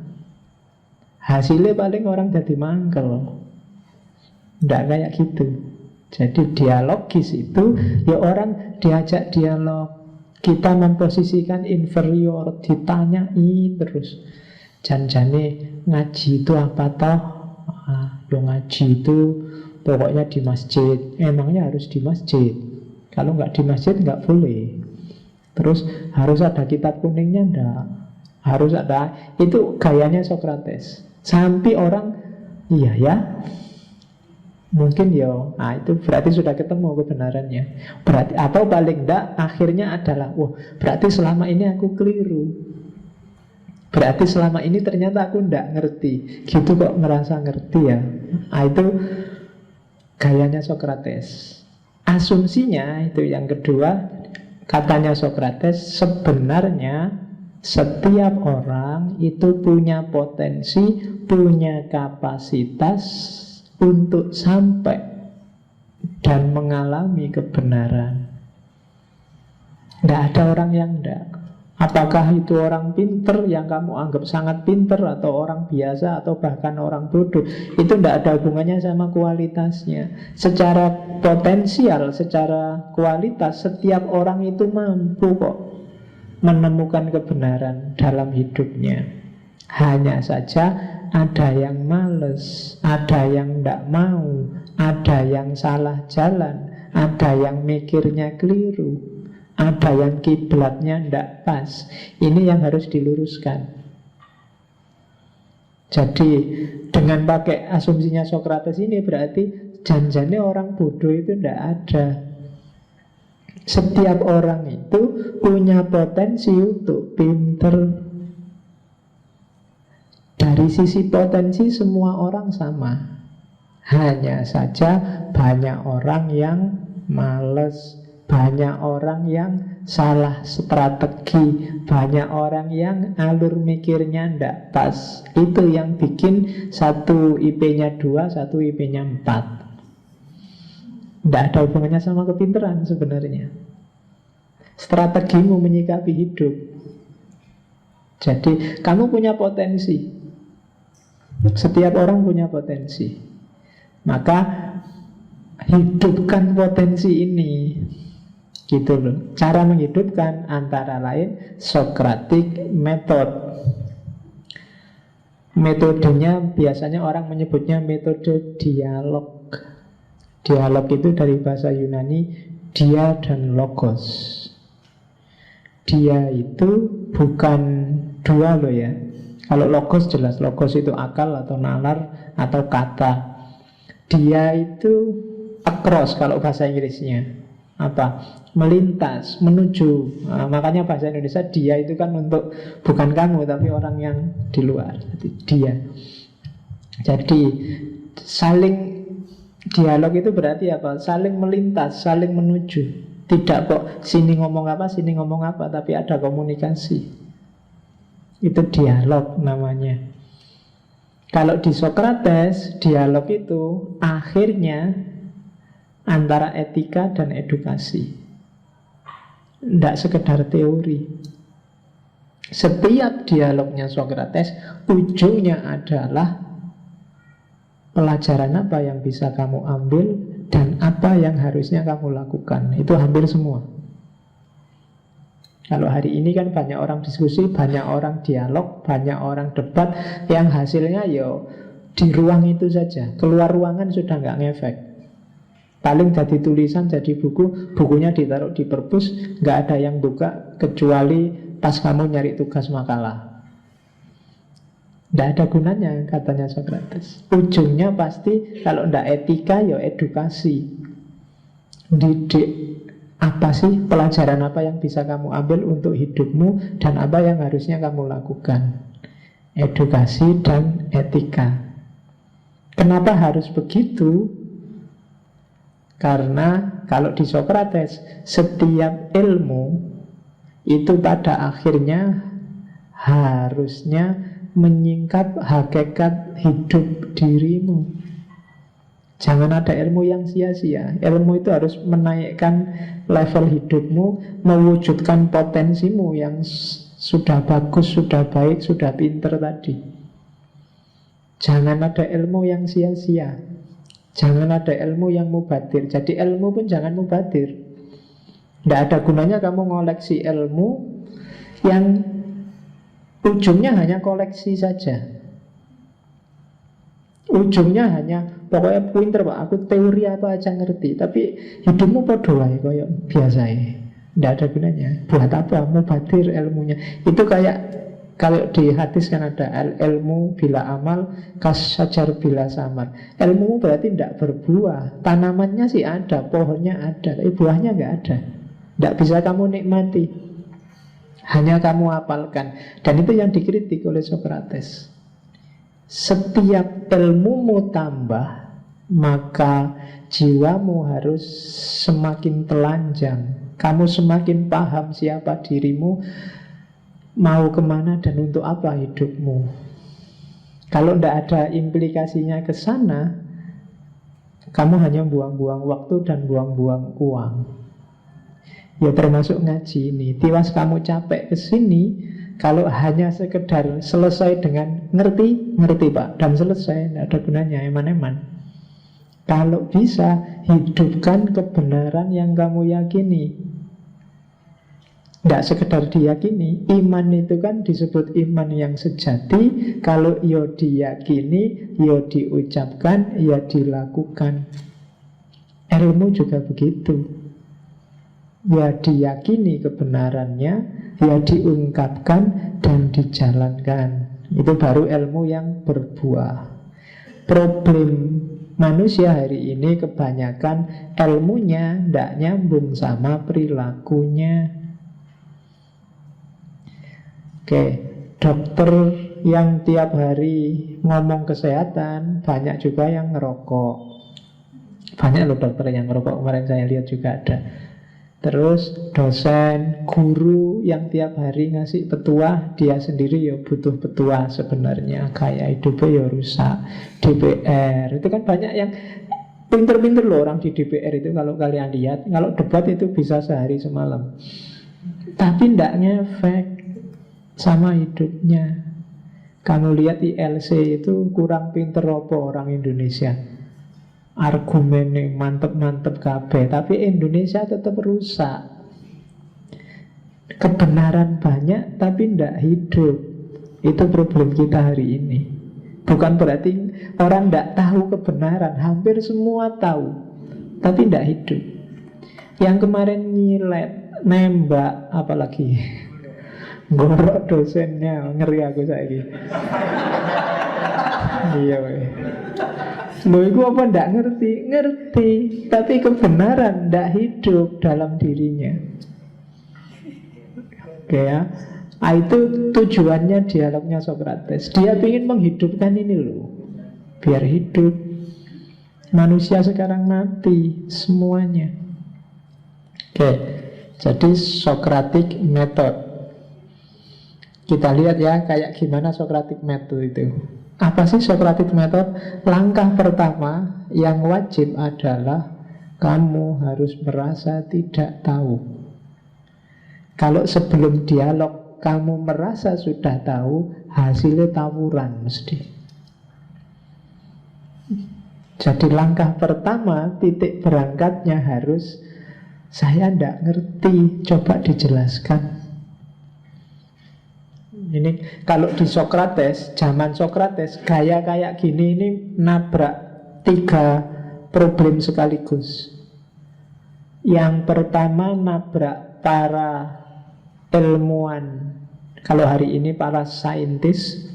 Hasilnya paling orang jadi mangkel. Tidak kayak gitu. Jadi dialogis itu ya orang diajak dialog. Kita memposisikan inferior, ditanyai terus. Janjane ngaji itu apa toh? Yo ngaji itu pokoknya di masjid. Emangnya harus di masjid? Kalau nggak di masjid nggak boleh. Terus harus ada kitab kuningnya enggak? Harus ada. Itu gayanya Socrates. Sampai orang iya ya, mungkin ya, itu berarti sudah ketemu kebenarannya. Berarti atau paling enggak akhirnya adalah wah, berarti selama ini aku keliru. Berarti selama ini ternyata aku enggak ngerti. Gitu kok ngerasa ngerti ya. Itu gayanya Socrates. Asumsinya itu yang kedua. Katanya Socrates, sebenarnya setiap orang itu punya potensi, punya kapasitas untuk sampai dan mengalami kebenaran. Tidak ada orang yang tidak. Apakah itu orang pinter yang kamu anggap sangat pinter, atau orang biasa, atau bahkan orang bodoh, itu tidak ada hubungannya sama kualitasnya. Secara potensial, secara kualitas, setiap orang itu mampu kok menemukan kebenaran dalam hidupnya. Hanya saja ada yang males, ada yang tidak mau, ada yang salah jalan, ada yang mikirnya keliru, ada yang kiblatnya tidak pas. Ini yang harus diluruskan. Jadi dengan pakai asumsinya Socrates ini berarti janjane orang bodoh itu tidak ada. Setiap orang itu punya potensi untuk pinter. Dari sisi potensi semua orang sama. Hanya saja banyak orang yang males, banyak orang yang salah strategi, banyak orang yang alur mikirnya tidak pas. Itu yang bikin satu IP-nya 2, satu IP-nya 4. Tidak ada hubungannya sama kepinteran sebenarnya. Strategimu menyikapi hidup. Jadi kamu punya potensi. Setiap orang punya potensi. Maka hidupkan potensi ini. Gitu loh. Cara menghidupkan antara lain Socratic Method. Metodenya biasanya orang menyebutnya metode dialog. Dialog itu dari bahasa Yunani dia dan logos. Dia itu bukan dua loh ya. Kalau logos jelas, logos itu akal atau nalar atau kata. Dia itu across kalau bahasa Inggrisnya. Apa? Melintas, menuju. Makanya bahasa Indonesia dia itu kan untuk bukan kamu tapi orang yang di luar. Jadi dia. Jadi saling dialog itu berarti apa? Saling melintas, saling menuju. Tidak kok sini ngomong apa, tapi ada komunikasi. Itu dialog namanya. Kalau di Sokrates, dialog itu akhirnya antara etika dan edukasi. Tidak sekedar teori. Setiap dialognya Sokrates, ujungnya adalah pelajaran apa yang bisa kamu ambil dan apa yang harusnya kamu lakukan. Itu hampir semua. Kalau hari ini kan banyak orang diskusi, banyak orang dialog, banyak orang debat, yang hasilnya yo di ruang itu saja. Keluar ruangan sudah nggak ngefek. Paling jadi tulisan, jadi buku, bukunya ditaruh di perpus, nggak ada yang buka kecuali pas kamu nyari tugas makalah. Tidak ada gunanya, katanya Sokrates. Ujungnya pasti kalau tidak etika, ya edukasi. Didik apa sih, pelajaran apa yang bisa kamu ambil untuk hidupmu, dan apa yang harusnya kamu lakukan. Edukasi dan etika. Kenapa harus begitu? Karena kalau di Sokrates, setiap ilmu itu pada akhirnya harusnya menyingkap hakikat hidup dirimu. Jangan ada ilmu yang sia-sia. Ilmu itu harus menaikkan level hidupmu, mewujudkan potensimu yang sudah bagus, sudah baik, sudah pinter tadi. Jangan ada ilmu yang sia-sia. Jangan ada ilmu yang mubadir. Jadi ilmu pun jangan mubadir. Tidak ada gunanya kamu ngoleksi ilmu yang ujungnya hanya koleksi saja. Ujungnya hanya pokoknya pinter pak, aku teori apa aja ngerti, tapi hidupmu podo wae kayak biasa ya. Tidak ada gunanya. Buat apa mubadir ilmunya? Itu kayak kalau di hadis kan ada ilmu bila amal kasyajar bila samar. Ilmu berarti tidak berbuah. Tanamannya sih ada, pohonnya ada, tapi buahnya nggak ada. Tidak bisa kamu nikmati. Hanya kamu hafalkan. Dan itu yang dikritik oleh Sokrates. Setiap ilmumu tambah, maka jiwamu harus semakin telanjang. Kamu semakin paham siapa dirimu, mau kemana dan untuk apa hidupmu. Kalau tidak ada implikasinya ke sana, kamu hanya buang-buang waktu dan buang-buang uang. Ya termasuk ngaji ini. Tiwas kamu capek ke sini, kalau hanya sekedar selesai dengan ngerti pak, dan selesai, tidak ada gunanya, eman-eman. Kalau bisa, hidupkan kebenaran yang kamu yakini. Tidak sekedar diyakini. Iman itu kan disebut iman yang sejati. Kalau ya diyakini, ya diucapkan, ya dilakukan. Ilmu juga begitu. Ya diyakini kebenarannya, ya diungkapkan dan dijalankan. Itu baru ilmu yang berbuah. Problem manusia hari ini kebanyakan ilmunya tidak nyambung sama perilakunya. Oke, dokter yang tiap hari ngomong kesehatan, banyak juga yang ngerokok. Banyak loh dokter yang ngerokok, kemarin saya lihat juga ada. Terus dosen, guru yang tiap hari ngasih petuah, dia sendiri ya butuh petuah sebenarnya. Kayak hidupnya ya rusak. DPR, itu kan banyak yang pinter-pinter loh orang di DPR itu. Kalau kalian lihat, kalau debat itu bisa sehari semalam. Tapi tidak ngefek sama hidupnya. Kamu lihat ILC itu kurang pinter apa orang Indonesia. Argumennya mantep-mantep kabeh, tapi Indonesia tetap rusak. Kebenaran banyak tapi tidak hidup. Itu problem kita hari ini. Bukan berarti orang tidak tahu kebenaran. Hampir semua tahu, tapi tidak hidup. Yang kemarin nyilet, nembak, apalagi gorok dosennya, ngeri aku saiki. Iya weh. Loh itu apa ndak ngerti? Ngerti, tapi kebenaran ndak hidup dalam dirinya. Oke ya. Itu tujuannya dialognya Sokrates. Dia ingin menghidupkan ini loh, biar hidup. Manusia sekarang mati semuanya. Oke, jadi Socratic Method. Kita lihat ya kayak gimana Socratic Method itu. Apa sih Socratic Method? Langkah pertama yang wajib adalah kamu harus merasa tidak tahu. Kalau sebelum dialog kamu merasa sudah tahu, hasilnya tawuran mesti. Jadi langkah pertama, titik berangkatnya harus saya tidak ngerti, coba dijelaskan. Ini kalau di Socrates, zaman Socrates, gaya kayak gini ini nabrak 3 problem sekaligus. Yang pertama nabrak para ilmuwan, kalau hari ini para saintis.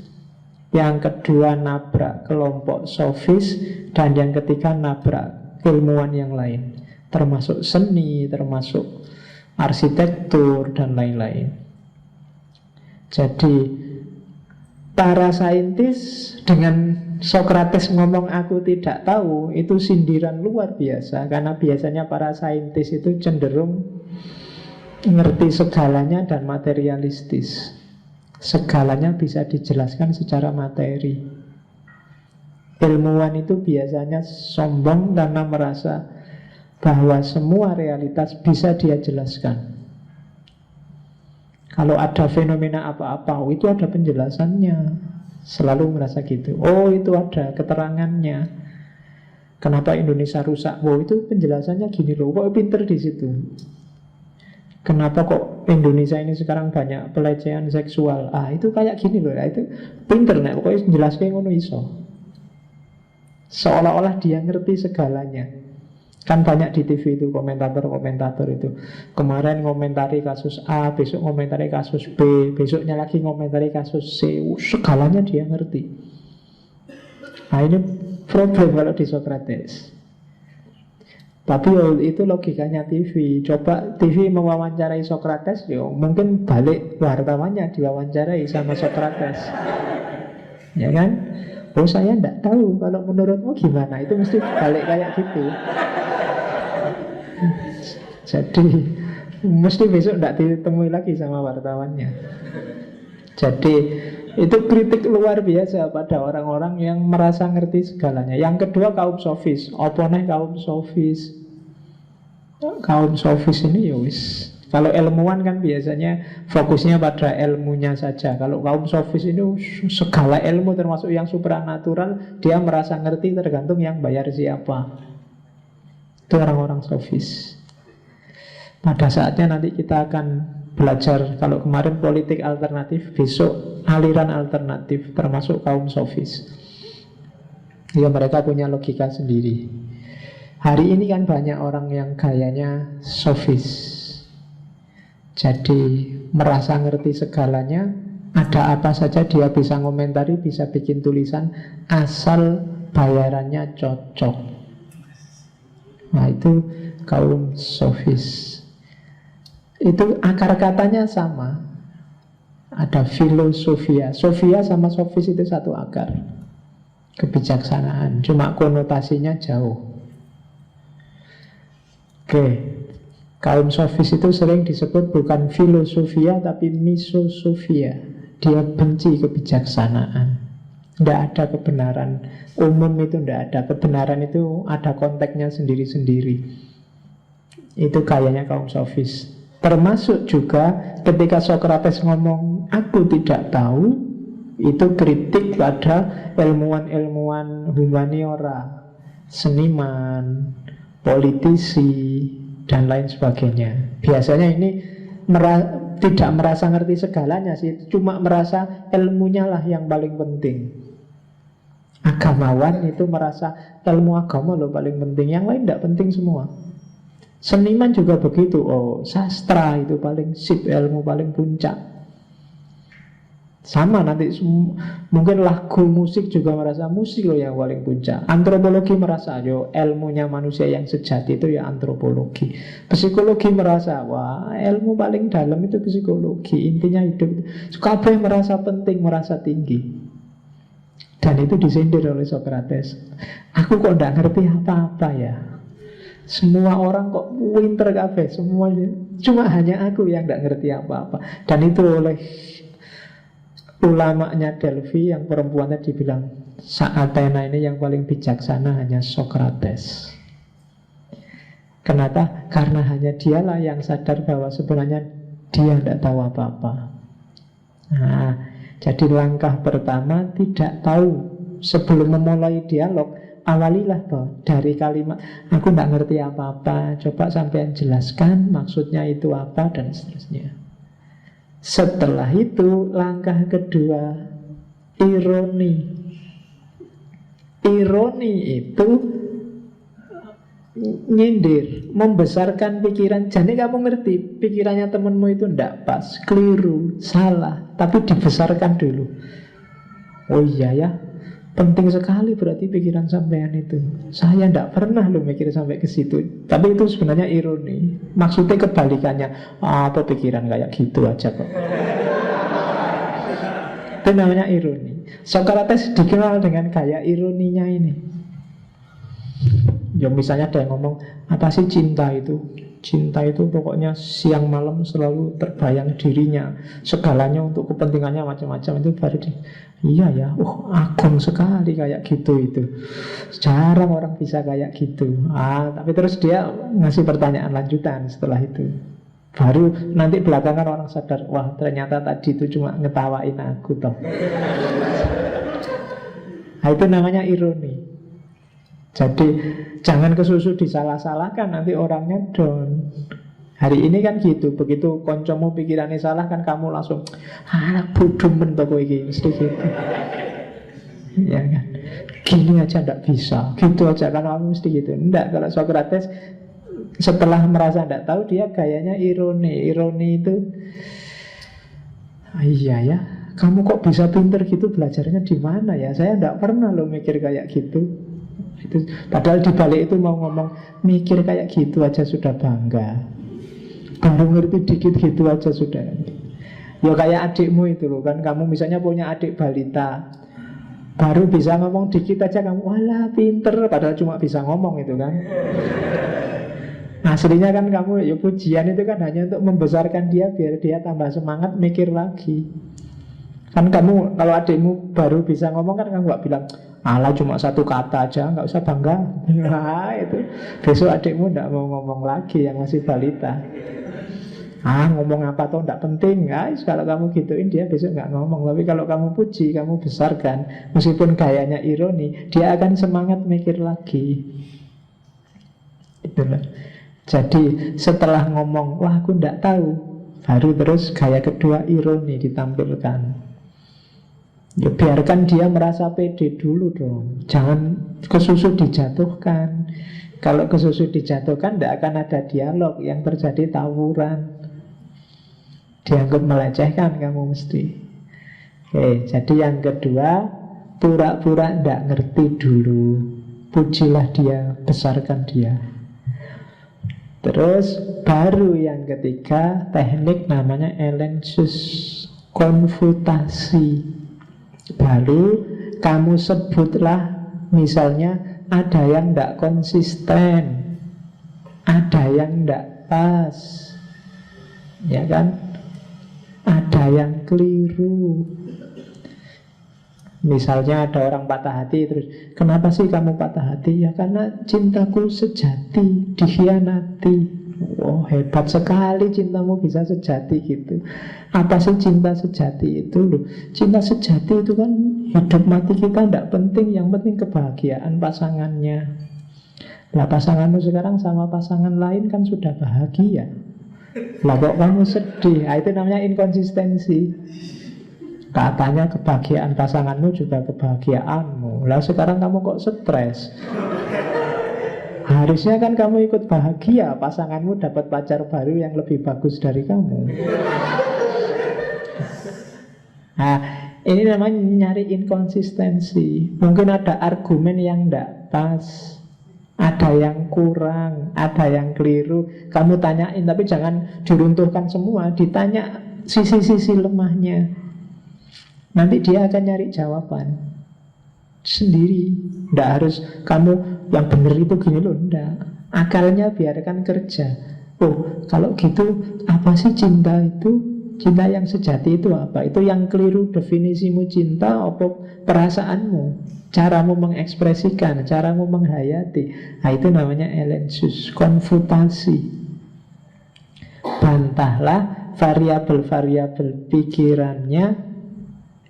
Yang kedua nabrak kelompok sofis. Dan yang ketiga nabrak ilmuwan yang lain, termasuk seni, termasuk arsitektur, dan lain-lain. Jadi para saintis dengan Socrates ngomong aku tidak tahu, itu sindiran luar biasa. Karena biasanya para saintis itu cenderung ngerti segalanya dan materialistis. Segalanya bisa dijelaskan secara materi. Ilmuwan itu biasanya sombong karena merasa bahwa semua realitas bisa dia jelaskan. Kalau ada fenomena apa-apa, oh itu ada penjelasannya. Selalu merasa gitu. Oh itu ada keterangannya. Kenapa Indonesia rusak? Oh itu penjelasannya gini loh. Kok pinter di situ? Kenapa kok Indonesia ini sekarang banyak pelecehan seksual? Ah itu kayak gini loh. Itu pinter nih. Pokoknya jelasnya ngono iso. Seolah-olah dia ngerti segalanya. Kan banyak di TV itu komentator-komentator itu. Kemarin ngomentari kasus A, besok ngomentari kasus B, besoknya lagi ngomentari kasus C. Segalanya dia ngerti. Nah ini problem kalau di Socrates. Tapi itu logikanya TV. Coba TV mewawancarai Socrates, mungkin balik wartawannya diwawancarai sama Socrates. Ya kan? Oh saya tidak tahu, kalau menurutmu gimana? Itu mesti balik kayak gitu. Jadi mesti besok tidak ditemui lagi sama wartawannya. Jadi itu kritik luar biasa pada orang-orang yang merasa ngerti segalanya. Yang kedua kaum sofis. Oponeh kaum sofis. Kaum sofis ini ya wis. Kalau ilmuwan kan biasanya fokusnya pada ilmunya saja. Kalau kaum sofis ini segala ilmu termasuk yang supranatural, dia merasa ngerti tergantung yang bayar siapa. Itu orang-orang sofis. Pada saatnya nanti kita akan belajar. Kalau kemarin politik alternatif, besok aliran alternatif, termasuk kaum sofis. Ya mereka punya logika sendiri. Hari ini kan banyak orang yang gayanya sofis. Jadi merasa ngerti segalanya. Ada apa saja dia bisa ngomentari, bisa bikin tulisan, asal bayarannya cocok. Nah itu kaum sofis. Itu akar katanya sama. Ada filosofia. Sofia sama sofis itu satu akar. Kebijaksanaan. Cuma konotasinya jauh. Oke. Kaum sofis itu sering disebut bukan filosofia tapi misosofia. Dia benci kebijaksanaan. Tidak ada kebenaran umum, itu tidak ada. Kebenaran itu ada konteksnya sendiri-sendiri. Itu gayanya kaum sofis. Termasuk juga ketika Socrates ngomong aku tidak tahu, itu kritik pada ilmuwan-ilmuwan humaniora, seniman, politisi, dan lain sebagainya. Biasanya ini tidak merasa ngerti segalanya sih, cuma merasa ilmunya lah yang paling penting. Agamawan itu merasa ilmu agama loh paling penting, yang lain tidak penting semua. Seniman juga begitu. Oh, sastra itu paling sip, ilmu paling puncak. Sama nanti mungkin lagu musik juga merasa musik loh yang paling puncak. Antropologi merasa yo ilmunya manusia yang sejati itu ya antropologi. Psikologi merasa wah ilmu paling dalam itu psikologi. Intinya hidup. Kabeh merasa penting, merasa tinggi. Dan itu disindir oleh Socrates. Aku kok tidak ngerti apa-apa ya. Semua orang kok pinter kabeh, semua, cuma hanya aku yang tidak ngerti apa-apa. Dan itu oleh ulamanya Delphi yang perempuan tadi bilang, saat Athena ini yang paling bijaksana hanya Socrates. Kenapa? Karena hanya dialah yang sadar bahwa sebenarnya dia tidak tahu apa-apa. Nah, jadi langkah pertama tidak tahu. Sebelum memulai dialog, awalilah dari kalimat, aku tidak ngerti apa-apa, coba sampean jelaskan maksudnya itu apa, dan seterusnya. Setelah itu langkah kedua, ironi. Ironi itu nyindir, membesarkan pikiran. Jadi kamu ngerti pikirannya temenmu itu tidak pas, keliru, salah, tapi dibesarkan dulu. Oh iya ya, penting sekali berarti pikiran sampean itu. Saya tidak pernah loh mikir sampai ke situ. Tapi itu sebenarnya ironi. Maksudnya kebalikannya. Apa pikiran kayak gitu aja kok. Itu namanya ironi. Socrates dikenal dengan gaya ironinya ini. Ya misalnya ada yang ngomong, apa sih cinta itu? Cinta itu pokoknya siang malam selalu terbayang dirinya, segalanya untuk kepentingannya macam-macam. Itu baru iya ya, agung sekali kayak gitu itu. Jarang orang bisa kayak gitu. Tapi terus dia ngasih pertanyaan lanjutan setelah itu. Baru nanti belakangan orang sadar, wah ternyata tadi itu cuma ngetawain aku toh. Nah, itu namanya ironi. Jadi jangan kesusu disalah-salahkan, nanti orangnya down. Hari ini kan gitu, begitu koncomu pikirannya salah kan kamu langsung bodoh men toko iki, mesti gitu. Ya kan? Gini aja ndak bisa, gitu aja kan kamu mesti gitu. Ndak, kalau Socrates setelah merasa ndak tahu, dia gayanya ironi. Ironi itu, iya ya, kamu kok bisa pinter gitu, belajarnya di mana ya? Saya ndak pernah loh mikir kayak gitu. Itu, padahal dibalik itu mau ngomong, mikir kayak gitu aja sudah bangga, baru ngerti dikit gitu aja sudah. Ya kayak adikmu itu loh kan, kamu misalnya punya adik balita, baru bisa ngomong dikit aja kamu, walah pinter, padahal cuma bisa ngomong itu kan. Aslinya kan kamu, ya pujian itu kan hanya untuk membesarkan dia, biar dia tambah semangat mikir lagi. Kan kamu, kalau adikmu baru bisa ngomong kan kamu gak bilang, alah cuma satu kata aja, nggak usah bangga. Nah itu, besok adikmu nggak mau ngomong lagi yang masih balita. Ngomong apa tuh nggak penting, guys. Kalau kamu gituin dia besok nggak ngomong. Tapi kalau kamu puji, kamu besarkan, meskipun gayanya ironi, dia akan semangat mikir lagi. Itulah. Jadi setelah ngomong, wah aku nggak tahu, baru terus gaya kedua ironi ditampilkan. Ya biarkan dia merasa pede dulu dong. Jangan kesusu dijatuhkan. Kalau kesusu dijatuhkan, tidak akan ada dialog. Yang terjadi tawuran. Dianggap melecehkan kamu mesti. Oke, jadi yang kedua, pura-pura tidak ngerti dulu. Pujilah dia, besarkan dia. Terus baru yang ketiga, teknik namanya elensus, konfutasi. Baru kamu sebutlah, misalnya ada yang tidak konsisten, ada yang tidak pas, ya kan? Ada yang keliru. Misalnya ada orang patah hati, terus kenapa sih kamu patah hati? Ya karena cintaku sejati dikhianati. Oh hebat sekali cintamu bisa sejati gitu. Apa sih cinta sejati itu loh? Cinta sejati itu kan hidup mati kita tidak penting, yang penting kebahagiaan pasangannya. Lah pasanganmu sekarang sama pasangan lain kan sudah bahagia. Lah kok kamu sedih? Itu namanya inkonsistensi. Katanya kebahagiaan pasanganmu juga kebahagiaanmu. Lah sekarang kamu kok stres? Harusnya kan kamu ikut bahagia, pasanganmu dapat pacar baru yang lebih bagus dari kamu. Nah, ini namanya nyari inkonsistensi. Mungkin ada argumen yang tidak pas, ada yang kurang, ada yang keliru. Kamu tanyain, tapi jangan diruntuhkan semua. Ditanya sisi-sisi lemahnya. Nanti dia akan nyari jawaban. sendiri. Tidak harus kamu yang benar itu gini loh, tidak. Akalnya biarkan kerja. Oh, kalau gitu apa sih cinta itu? Cinta yang sejati itu apa? Itu yang keliru definisimu cinta apa perasaanmu, caramu mengekspresikan, caramu menghayati. Nah, itu namanya elensus, konfutasi. Bantahlah variabel-variabel pikirannya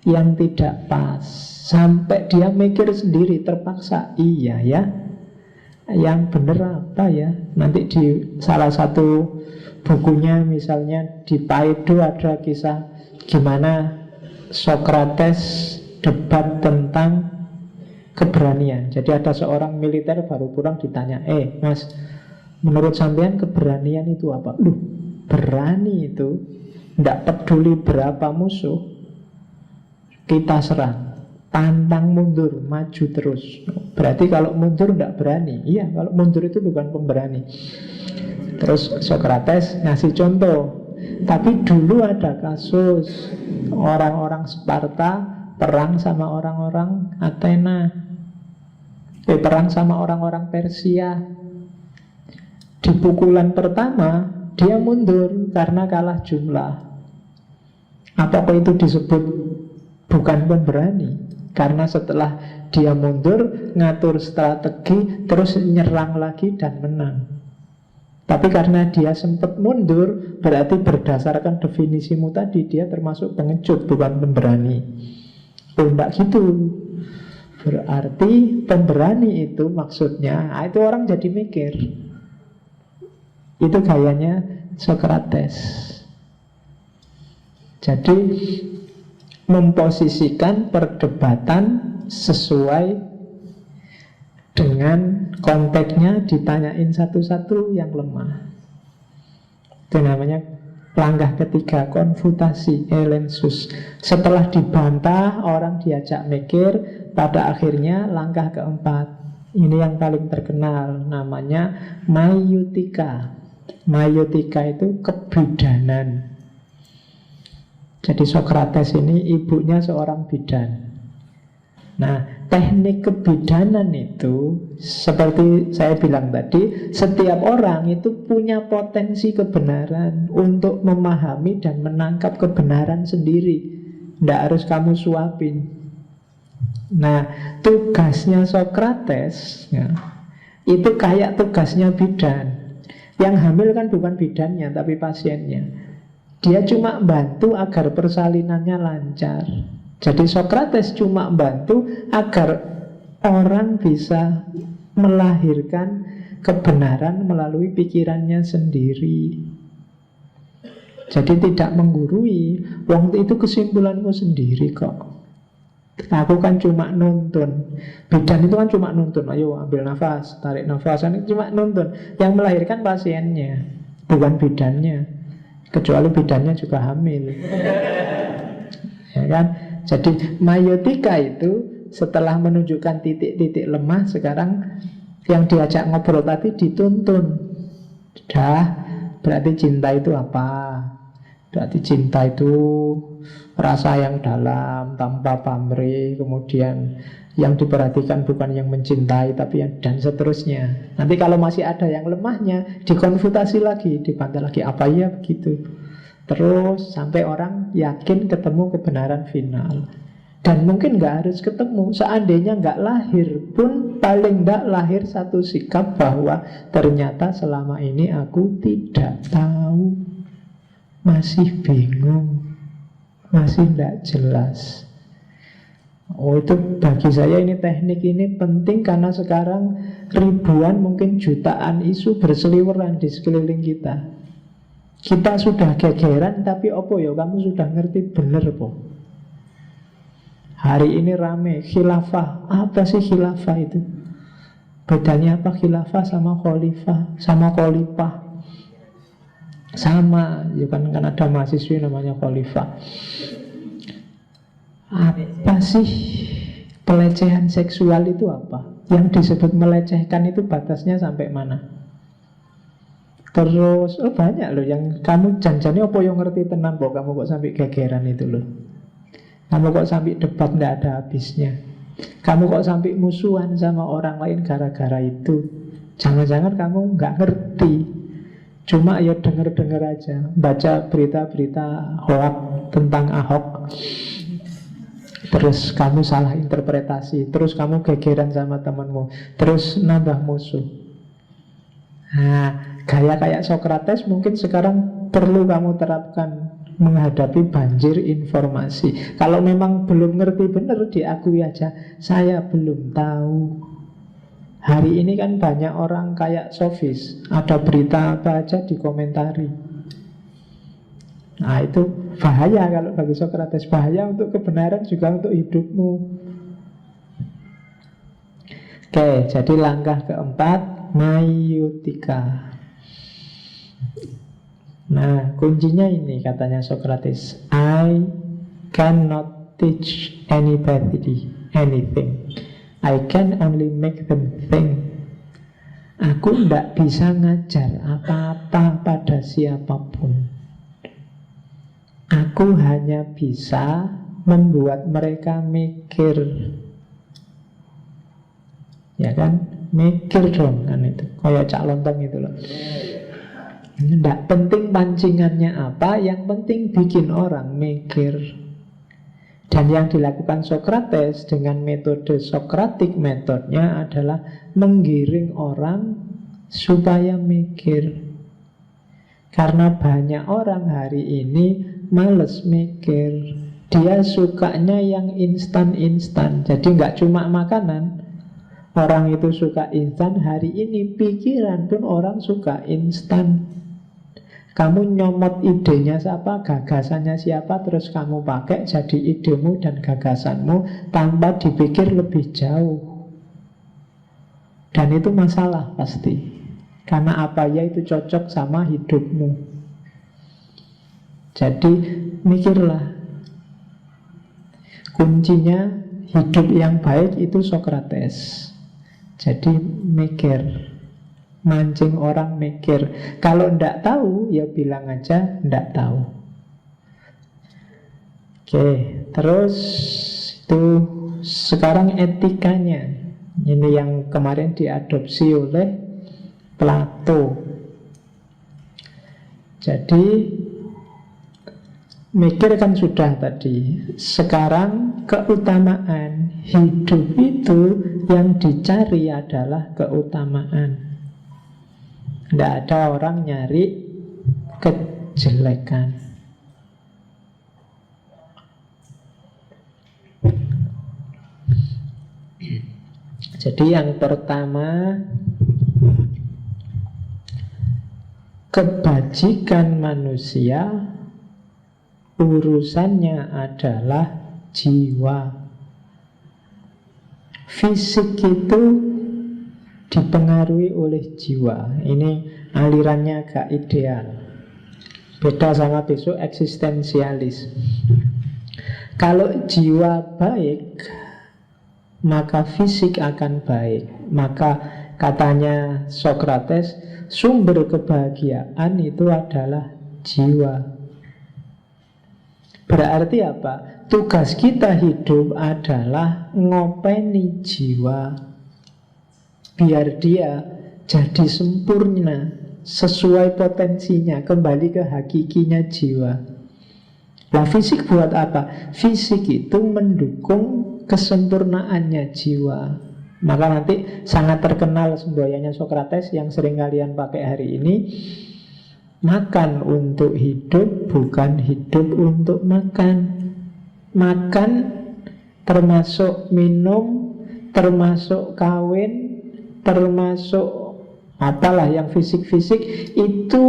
yang tidak pas, sampai dia mikir sendiri terpaksa. Iya ya, yang benar apa ya? Nanti di salah satu bukunya misalnya di Paido ada kisah gimana Socrates debat tentang keberanian. Jadi ada seorang militer baru pulang ditanya, mas, menurut sampean keberanian itu apa? Berani itu tidak peduli berapa musuh, kita serang, pantang mundur, maju terus. Berarti kalau mundur tidak berani. Iya, kalau mundur itu bukan pemberani. Terus Socrates ngasih contoh. Tapi dulu ada kasus orang-orang Sparta perang sama orang-orang Athena, perang sama orang-orang Persia. Di pukulan pertama dia mundur karena kalah jumlah. Apakah itu disebut bukan pemberani? Karena setelah dia mundur, ngatur strategi, terus nyerang lagi dan menang. Tapi karena dia sempat mundur, berarti berdasarkan definisimu tadi, dia termasuk pengecut, bukan pemberani. Enggak gitu. Berarti pemberani itu maksudnya, itu orang jadi mikir. Itu gayanya Socrates. Jadi memposisikan perdebatan sesuai dengan konteksnya, ditanyain satu-satu yang lemah. Itu namanya langkah ketiga, konfutasi, elensus. Setelah dibantah, orang diajak mikir. Pada akhirnya langkah keempat, ini yang paling terkenal, namanya maiotika. Maiotika itu kebidanan. Jadi Socrates ini ibunya seorang bidan. Nah, teknik kebidanan itu seperti saya bilang tadi, setiap orang itu punya potensi kebenaran untuk memahami dan menangkap kebenaran sendiri. Tidak harus kamu suapin. Nah, tugasnya Socrates ya, itu kayak tugasnya bidan. Yang hamil kan bukan bidannya, tapi pasiennya. Dia cuma bantu agar persalinannya lancar. Jadi Socrates cuma bantu agar orang bisa melahirkan kebenaran melalui pikirannya sendiri. Jadi tidak menggurui. Wong itu kesimpulanmu sendiri kok. Aku kan cuma nuntun. Bidan itu kan cuma nuntun. Ayo ambil nafas, tarik nafas, ini cuma nuntun. Yang melahirkan pasiennya, bukan bidannya. Kecuali bidannya juga hamil. Ya kan? Jadi maiotika itu setelah menunjukkan titik-titik lemah, sekarang yang diajak ngobrol tadi dituntun. Sudah, berarti cinta itu apa? Berarti cinta itu rasa yang dalam, tanpa pamrih. Kemudian yang diperhatikan bukan yang mencintai, tapi yang dan seterusnya. Nanti kalau masih ada yang lemahnya, dikonfutasi lagi, dibantah lagi. Apa ya begitu? Terus sampai orang yakin ketemu kebenaran final. Dan mungkin gak harus ketemu. Seandainya gak lahir pun, paling gak lahir satu sikap bahwa ternyata selama ini aku tidak tahu, masih bingung, masih gak jelas. Oh, itu bagi saya ini teknik ini penting karena sekarang ribuan mungkin jutaan isu berseliweran di sekeliling kita. Kita sudah gegeran, tapi opo ya kamu sudah ngerti bener po. Hari ini rame khilafah. Apa sih khilafah itu? Bedanya apa khilafah sama khalifah, sama khalifah? Sama, ya kan ada mahasiswi namanya khalifah. Apa sih pelecehan seksual itu apa? Yang disebut melecehkan itu batasnya sampai mana? Terus banyak loh yang kamu janjane apa yang ngerti tenan kok kamu kok sampai gegeran itu loh. Kamu kok sampai debat nggak ada habisnya. Kamu kok sampai musuhan sama orang lain gara-gara itu? Jangan-jangan kamu nggak ngerti, cuma ya denger-denger aja, baca berita-berita hoax tentang Ahok, terus kamu salah interpretasi, terus kamu gegeran sama temanmu, terus nambah musuh. Nah, gaya kayak Sokrates mungkin sekarang perlu kamu terapkan menghadapi banjir informasi. Kalau memang belum ngerti benar, diakui aja, saya belum tahu. Hari ini kan banyak orang kayak sofis, ada berita apa aja dikomentari. Nah itu bahaya kalau bagi Sokrates, bahaya untuk kebenaran juga untuk hidupmu. Oke, jadi langkah keempat, maiotika. Nah, kuncinya ini katanya Sokrates, I cannot teach anybody anything. I can only make them think. Aku tidak bisa ngajar apa-apa pada siapapun. Aku hanya bisa membuat mereka mikir. Ya kan? Mikir dong kan itu. Kayak Cak Lontong itu loh. Tidak penting pancingannya apa, yang penting bikin orang mikir. Dan yang dilakukan Sokrates dengan metode Sokratik, metodenya adalah menggiring orang supaya mikir. Karena banyak orang hari ini males mikir. Dia sukanya yang instan-instan. Jadi nggak cuma makanan. Orang itu suka instan. Hari ini pikiran pun orang suka instan. Kamu nyomot idenya siapa, gagasannya siapa, terus kamu pakai jadi idemu dan gagasanmu tanpa dipikir lebih jauh. Dan itu masalah pasti. Karena apa ya itu cocok sama hidupmu. Jadi mikirlah. Kuncinya hidup yang baik itu Sokrates. Jadi mikir. Mancing orang mikir. Kalau ndak tahu, ya bilang aja ndak tahu. Oke, terus itu sekarang etikanya. Ini yang kemarin diadopsi oleh Plato. Jadi mikir kan sudah tadi. Sekarang keutamaan hidup itu yang dicari adalah keutamaan. Tidak ada orang nyari kejelekan. Jadi yang pertama, kebajikan manusia urusannya adalah jiwa. Fisik itu dipengaruhi oleh jiwa. Ini alirannya agak ideal. Beda sama besok eksistensialis. Kalau jiwa baik, maka fisik akan baik. Maka katanya Sokrates, sumber kebahagiaan itu adalah jiwa. Berarti apa? Tugas kita hidup adalah ngopeni jiwa, biar dia jadi sempurna sesuai potensinya, kembali ke hakikinya jiwa. Nah, fisik buat apa? Fisik itu mendukung kesempurnaannya jiwa. Maka nanti sangat terkenal semboyannya Sokrates yang sering kalian pakai hari ini, makan untuk hidup, bukan hidup untuk makan. Makan termasuk minum, termasuk kawin, termasuk apalah yang fisik-fisik, itu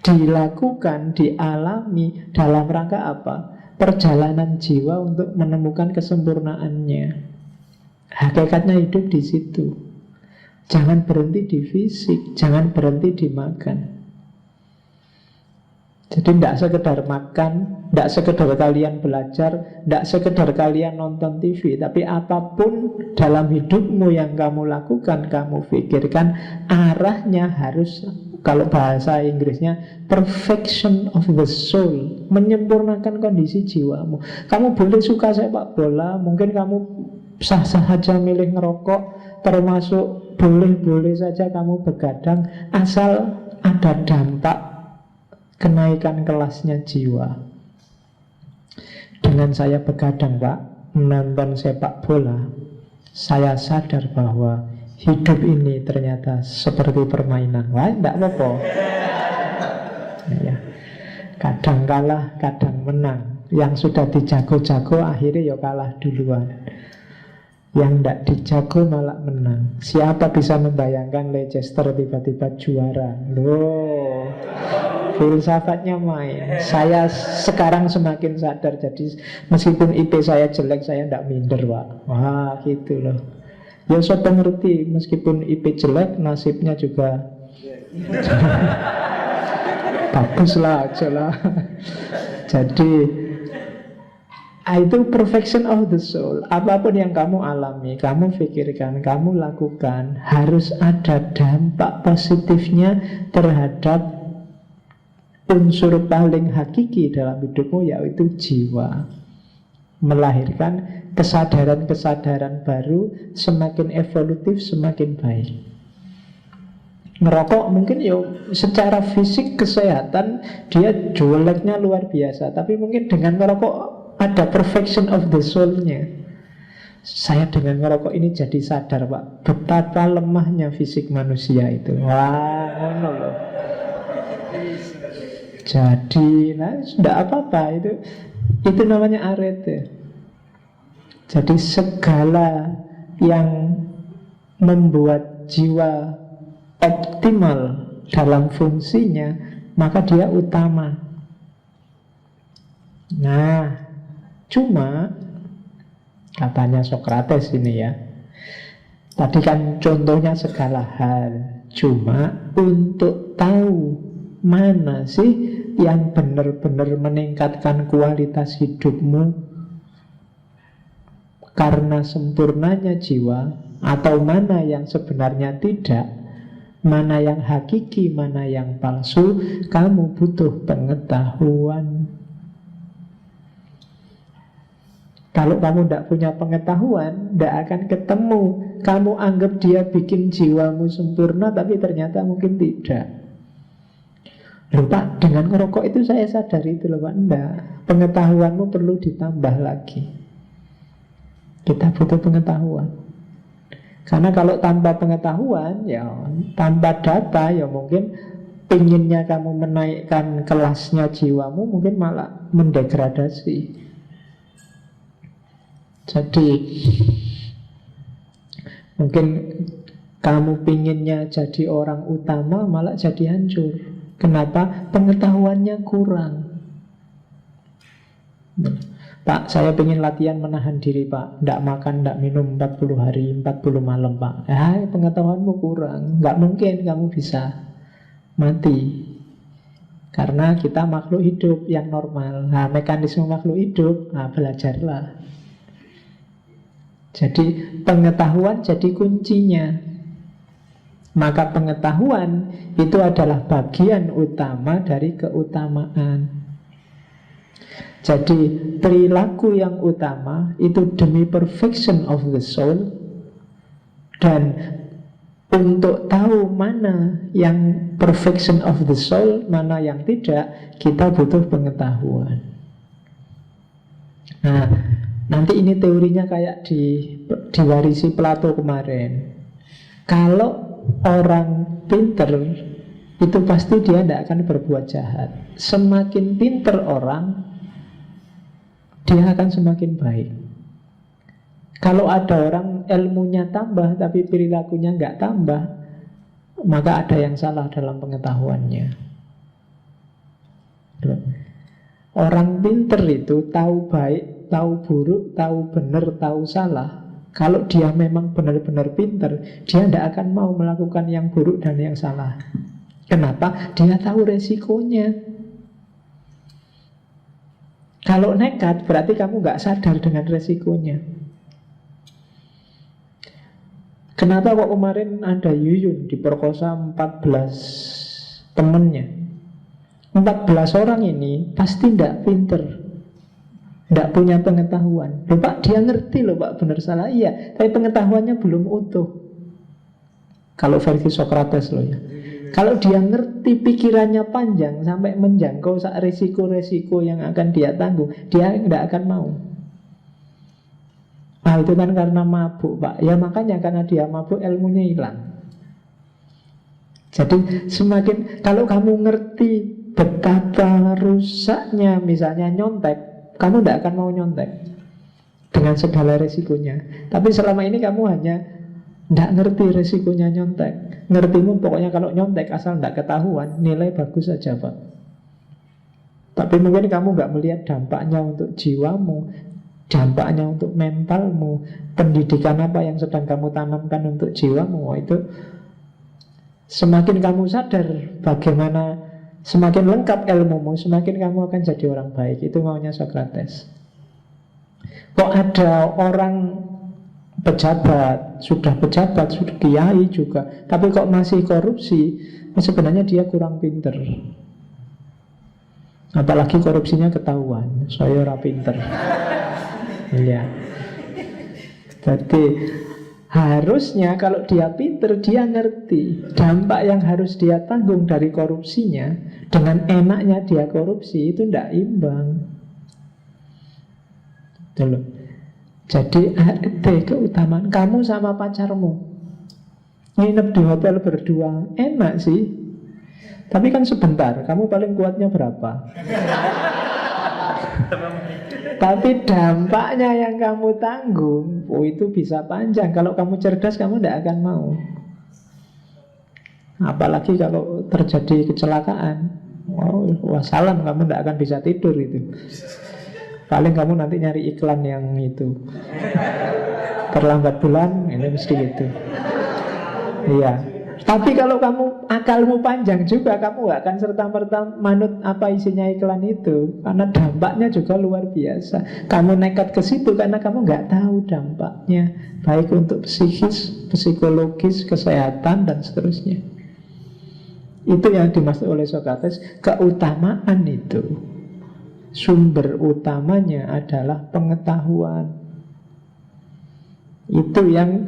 dilakukan, dialami dalam rangka apa? Perjalanan jiwa untuk menemukan kesempurnaannya. Hakikatnya hidup di situ. Jangan berhenti di fisik, jangan berhenti di makan. Jadi tidak sekedar makan, tidak sekedar kalian belajar, tidak sekedar kalian nonton TV, tapi apapun dalam hidupmu yang kamu lakukan, kamu pikirkan, arahnya harus Kalau bahasa Inggrisnya perfection of the soul, menyempurnakan kondisi jiwamu. Kamu boleh suka sepak bola, mungkin kamu sah-sah saja milih ngerokok, termasuk boleh-boleh saja kamu begadang, asal ada dampak kenaikan kelasnya jiwa. Dengan saya begadang, Pak, menonton sepak bola, saya sadar bahwa hidup ini ternyata seperti permainan. Wah, tidak apa-apa. Ya. Kadang kalah, kadang menang. Yang sudah dijago-jago akhirnya ya kalah duluan. Yang tidak dijago malah menang. Siapa bisa membayangkan Leicester tiba-tiba juara? Loh, filsafatnya main. Saya sekarang semakin sadar. Jadi meskipun IP saya jelek, saya tidak minder, Pak. Wah, gitu loh. Ya saya ngerti, meskipun IP jelek, nasibnya juga baguslah aja lah. Jadi itu perfection of the soul. Apapun yang kamu alami, kamu pikirkan, kamu lakukan, harus ada dampak positifnya terhadap unsur paling hakiki dalam hidupmu, yaitu jiwa. Melahirkan kesadaran-kesadaran baru, semakin evolutif, semakin baik. Ngerokok mungkin ya secara fisik kesehatan dia jeleknya luar biasa, tapi mungkin dengan ngerokok ada perfection of the soul-nya. Saya dengan ngerokok ini jadi sadar, Pak, betapa lemahnya fisik manusia itu. Wah, ngono loh. Jadi, sudah apa-apa itu namanya arete. Jadi segala yang membuat jiwa optimal dalam fungsinya, maka dia utama. Nah, cuma katanya Sokrates ini ya, tadi kan contohnya segala hal. Cuma untuk tahu mana sih yang benar-benar meningkatkan kualitas hidupmu karena sempurnanya jiwa, atau mana yang sebenarnya tidak, mana yang hakiki, mana yang palsu, kamu butuh pengetahuan. Kalau kamu tidak punya pengetahuan, tidak akan ketemu. Kamu anggap dia bikin jiwamu sempurna, tapi ternyata mungkin tidak. Loh Pak, dengan ngerokok itu saya sadar itu loh Pak. Enggak, pengetahuanmu perlu ditambah lagi. Kita butuh pengetahuan. Karena kalau tanpa pengetahuan, ya tanpa data, ya mungkin pinginnya kamu menaikkan kelasnya jiwamu, mungkin malah mendegradasi. Jadi mungkin kamu pinginnya jadi orang utama, malah jadi hancur. Kenapa? Pengetahuannya kurang. Pak, saya ingin latihan menahan diri Pak, tidak makan, tidak minum 40 hari, 40 malam Pak. Pengetahuanmu kurang. Nggak mungkin kamu bisa mati. Karena kita makhluk hidup yang normal. Mekanisme makhluk hidup, belajarlah. Jadi pengetahuan jadi kuncinya. Maka pengetahuan itu adalah bagian utama dari keutamaan. Jadi perilaku yang utama itu demi perfection of the soul. Dan untuk tahu mana yang perfection of the soul, mana yang tidak, kita butuh pengetahuan. Nah, nanti ini teorinya kayak diwarisi Plato kemarin. Kalau orang pinter, itu pasti dia tidak akan berbuat jahat. Semakin pinter orang, dia akan semakin baik. Kalau ada orang ilmunya tambah tapi perilakunya nggak tambah, maka ada yang salah dalam pengetahuannya. Orang pinter itu tahu baik, tahu buruk, tahu benar, tahu salah. Kalau dia memang benar-benar pinter, dia tidak akan mau melakukan yang buruk dan yang salah. Kenapa? Dia tahu resikonya. Kalau nekat, berarti kamu nggak sadar dengan resikonya. Kenapa kok kemarin ada Yuyun diperkosa 14 temennya. 14 orang ini pasti tidak pinter, tidak punya pengetahuan. Loh Pak, dia ngerti loh Pak, benar salah. Iya, tapi pengetahuannya belum utuh. Kalau versi Socrates loh ya. Kalau dia ngerti, pikirannya panjang sampai menjangkau resiko-resiko yang akan dia tanggung, dia tidak akan mau. Ah, itu kan karena mabuk Pak. Ya makanya karena dia mabuk ilmunya hilang. Jadi semakin, kalau kamu ngerti betapa rusaknya misalnya nyontek, kamu tidak akan mau nyontek dengan segala resikonya. Tapi selama ini kamu hanya tidak ngerti resikonya nyontek. Ngertimu pokoknya kalau nyontek asal tidak ketahuan, nilai bagus saja Pak. Tapi mungkin kamu nggak melihat dampaknya untuk jiwamu, dampaknya untuk mentalmu, pendidikan apa yang sedang kamu tanamkan untuk jiwamu. Itu semakin kamu sadar bagaimana, semakin lengkap ilmumu, semakin kamu akan jadi orang baik. Itu maunya Socrates. Kok ada orang pejabat, sudah kiai juga, tapi kok masih korupsi, sebenarnya dia kurang pinter. Apalagi korupsinya ketahuan, saya ora pinter. Iya. Jadi harusnya kalau dia pinter, dia ngerti dampak yang harus dia tanggung dari korupsinya. Dengan enaknya dia korupsi, itu tidak imbang. Dulu. Jadi keutamaan kamu sama pacarmu nginep di hotel berdua, enak sih. Tapi kan sebentar, kamu paling kuatnya berapa? Tapi dampaknya yang kamu tanggung, oh itu bisa panjang. Kalau kamu cerdas, kamu tidak akan mau. Apalagi kalau terjadi kecelakaan, wassalam, kamu tidak akan bisa tidur itu. Paling kamu nanti nyari iklan yang itu, terlambat bulan, ini mesti gitu. Iya. Tapi kalau kamu akalmu panjang juga, kamu gak akan serta-merta manut apa isinya iklan itu, karena dampaknya juga luar biasa. Kamu nekat ke situ karena kamu gak tahu dampaknya, baik untuk psikis, psikologis, kesehatan dan seterusnya. Itu yang dimaksud oleh Socrates, keutamaan itu. Sumber utamanya adalah pengetahuan. Itu yang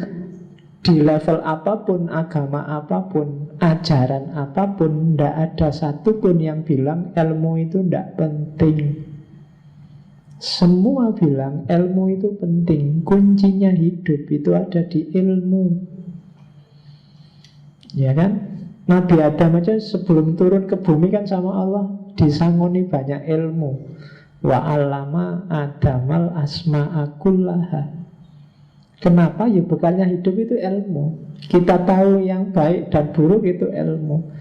di level apapun, agama apapun, ajaran apapun, tidak ada satupun yang bilang ilmu itu tidak penting. Semua bilang ilmu itu penting. Kuncinya hidup itu ada di ilmu. Ya kan? Nabi Adam aja sebelum turun ke bumi kan sama Allah disangoni banyak ilmu. Wa 'allama Adamal asma'a kullaha. Kenapa? Ya bukannya hidup itu ilmu. Kita tahu yang baik dan buruk itu ilmu.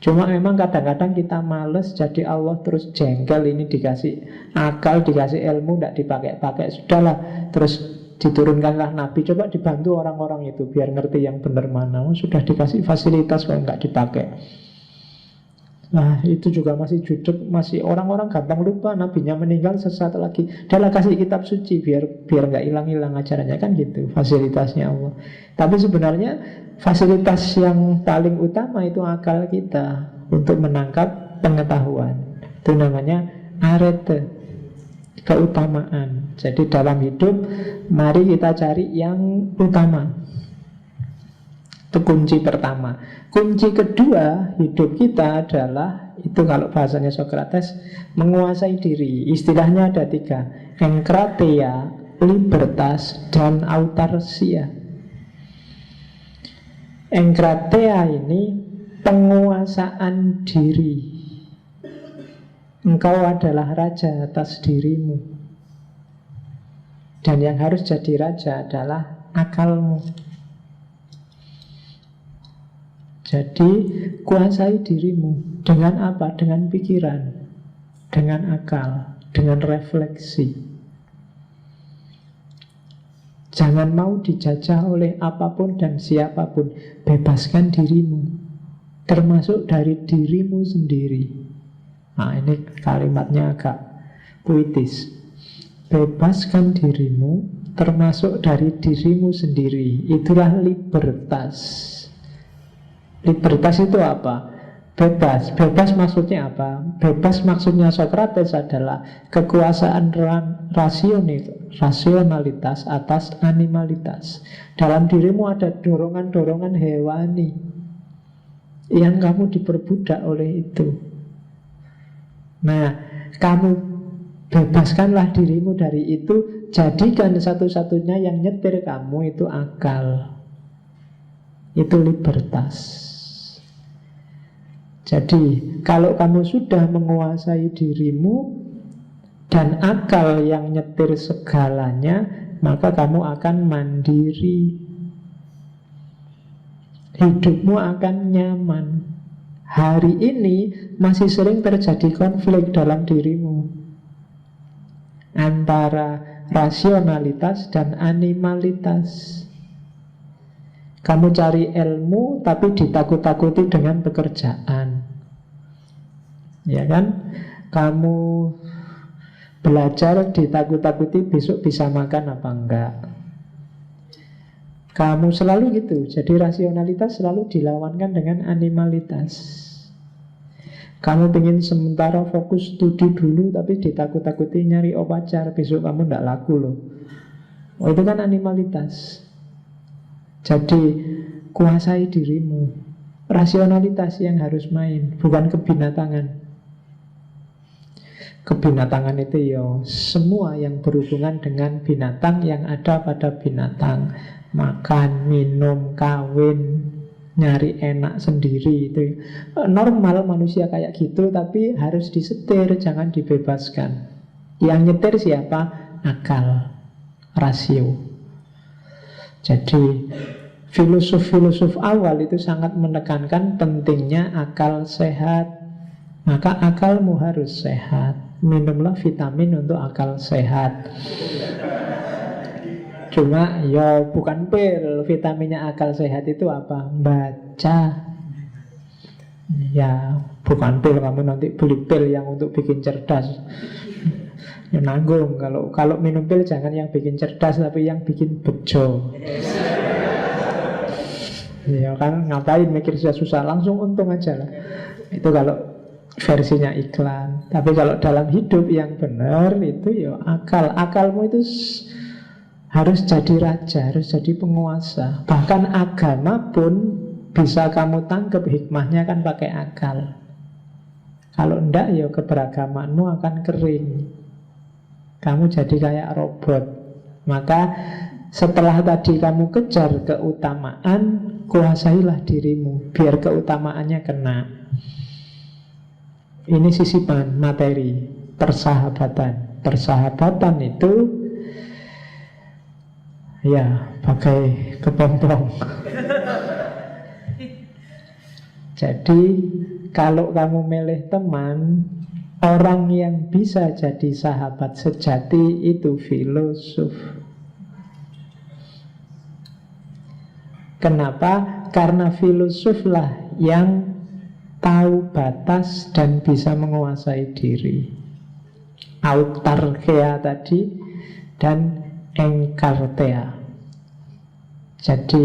Cuma memang kadang-kadang kita males, jadi Allah terus jengkel. Ini dikasih akal, dikasih ilmu, tidak dipakai-pakai. Sudahlah, terus diturunkanlah Nabi. Coba dibantu orang-orang itu biar ngerti yang benar mana. Sudah dikasih fasilitas kok nggak dipakai. Nah itu juga masih judek, masih orang-orang gampang lupa. Nabinya meninggal sesaat lagi, adalah kasih kitab suci biar nggak hilang-hilang ajarannya, kan gitu fasilitasnya Allah. Tapi sebenarnya fasilitas yang paling utama itu akal kita untuk menangkap pengetahuan. Itu namanya arete, keutamaan. Jadi dalam hidup mari kita cari yang utama. Itu kunci pertama. Kunci kedua hidup kita adalah, itu kalau bahasanya Socrates, menguasai diri. Istilahnya ada 3: enkrateia, libertas, dan autarsia. Enkrateia ini penguasaan diri. Engkau adalah raja atas dirimu, dan yang harus jadi raja adalah akalmu. Jadi kuasai dirimu. Dengan apa? Dengan pikiran, dengan akal, dengan refleksi. Jangan mau dijajah oleh apapun dan siapapun. Bebaskan dirimu, termasuk dari dirimu sendiri. Nah ini kalimatnya agak puitis. Bebaskan dirimu, termasuk dari dirimu sendiri. Itulah libertas. Libertas itu apa? Bebas. Bebas maksudnya apa? Bebas maksudnya Sokrates adalah kekuasaan rasionalitas atas animalitas. Dalam dirimu ada dorongan-dorongan hewani yang kamu diperbudak oleh itu. Nah, kamu bebaskanlah dirimu dari itu. Jadikan satu-satunya yang nyetir kamu itu akal. Itu libertas. Jadi kalau kamu sudah menguasai dirimu dan akal yang nyetir segalanya, maka kamu akan mandiri. Hidupmu akan nyaman. Hari ini masih sering terjadi konflik dalam dirimu antara rasionalitas dan animalitas. Kamu cari ilmu tapi ditakut-takuti dengan pekerjaan, ya kan? Kamu belajar ditakut-takuti besok bisa makan apa enggak. Kamu selalu gitu. Jadi rasionalitas selalu dilawankan dengan animalitas. Kamu ingin sementara fokus studi dulu tapi ditakut-takuti nyari pacar, besok kamu enggak laku loh. Oh, itu kan animalitas. Jadi kuasai dirimu. Rasionalitas yang harus main, bukan kebinatangan. Kebinatangan itu ya semua yang berhubungan dengan binatang, yang ada pada binatang. Makan, minum, kawin, nyari enak sendiri. Itu normal manusia kayak gitu, tapi harus disetir, jangan dibebaskan. Yang nyetir siapa? Akal, rasio. Jadi filosof-filosof awal itu sangat menekankan pentingnya akal sehat. Maka akalmu harus sehat. Minumlah vitamin untuk akal sehat. Cuma ya bukan pil. Vitaminnya akal sehat itu apa? Baca. Ya bukan pil, kamu nanti beli pil yang untuk bikin cerdas. Ya nanggung. Kalau minum pil jangan yang bikin cerdas, tapi yang bikin bejo. Ya kan, ngapain mikir susah-susah, langsung untung aja lah. Itu kalau versinya iklan. Tapi kalau dalam hidup yang benar itu ya akal. Akalmu itu harus jadi raja, harus jadi penguasa. Bahkan agama pun bisa kamu tangkap hikmahnya kan pakai akal. Kalau enggak ya keberagamanmu akan kering. Kamu jadi kayak robot. Maka setelah tadi kamu kejar keutamaan, kuasailah dirimu biar keutamaannya kena. Ini sisipan materi persahabatan. Persahabatan itu ya pakai kepompong. Jadi kalau kamu milih teman, orang yang bisa jadi sahabat sejati itu filosof. Kenapa? Karena filosoflah yang tahu batas dan bisa menguasai diri. Autarkia tadi dan enkartea. Jadi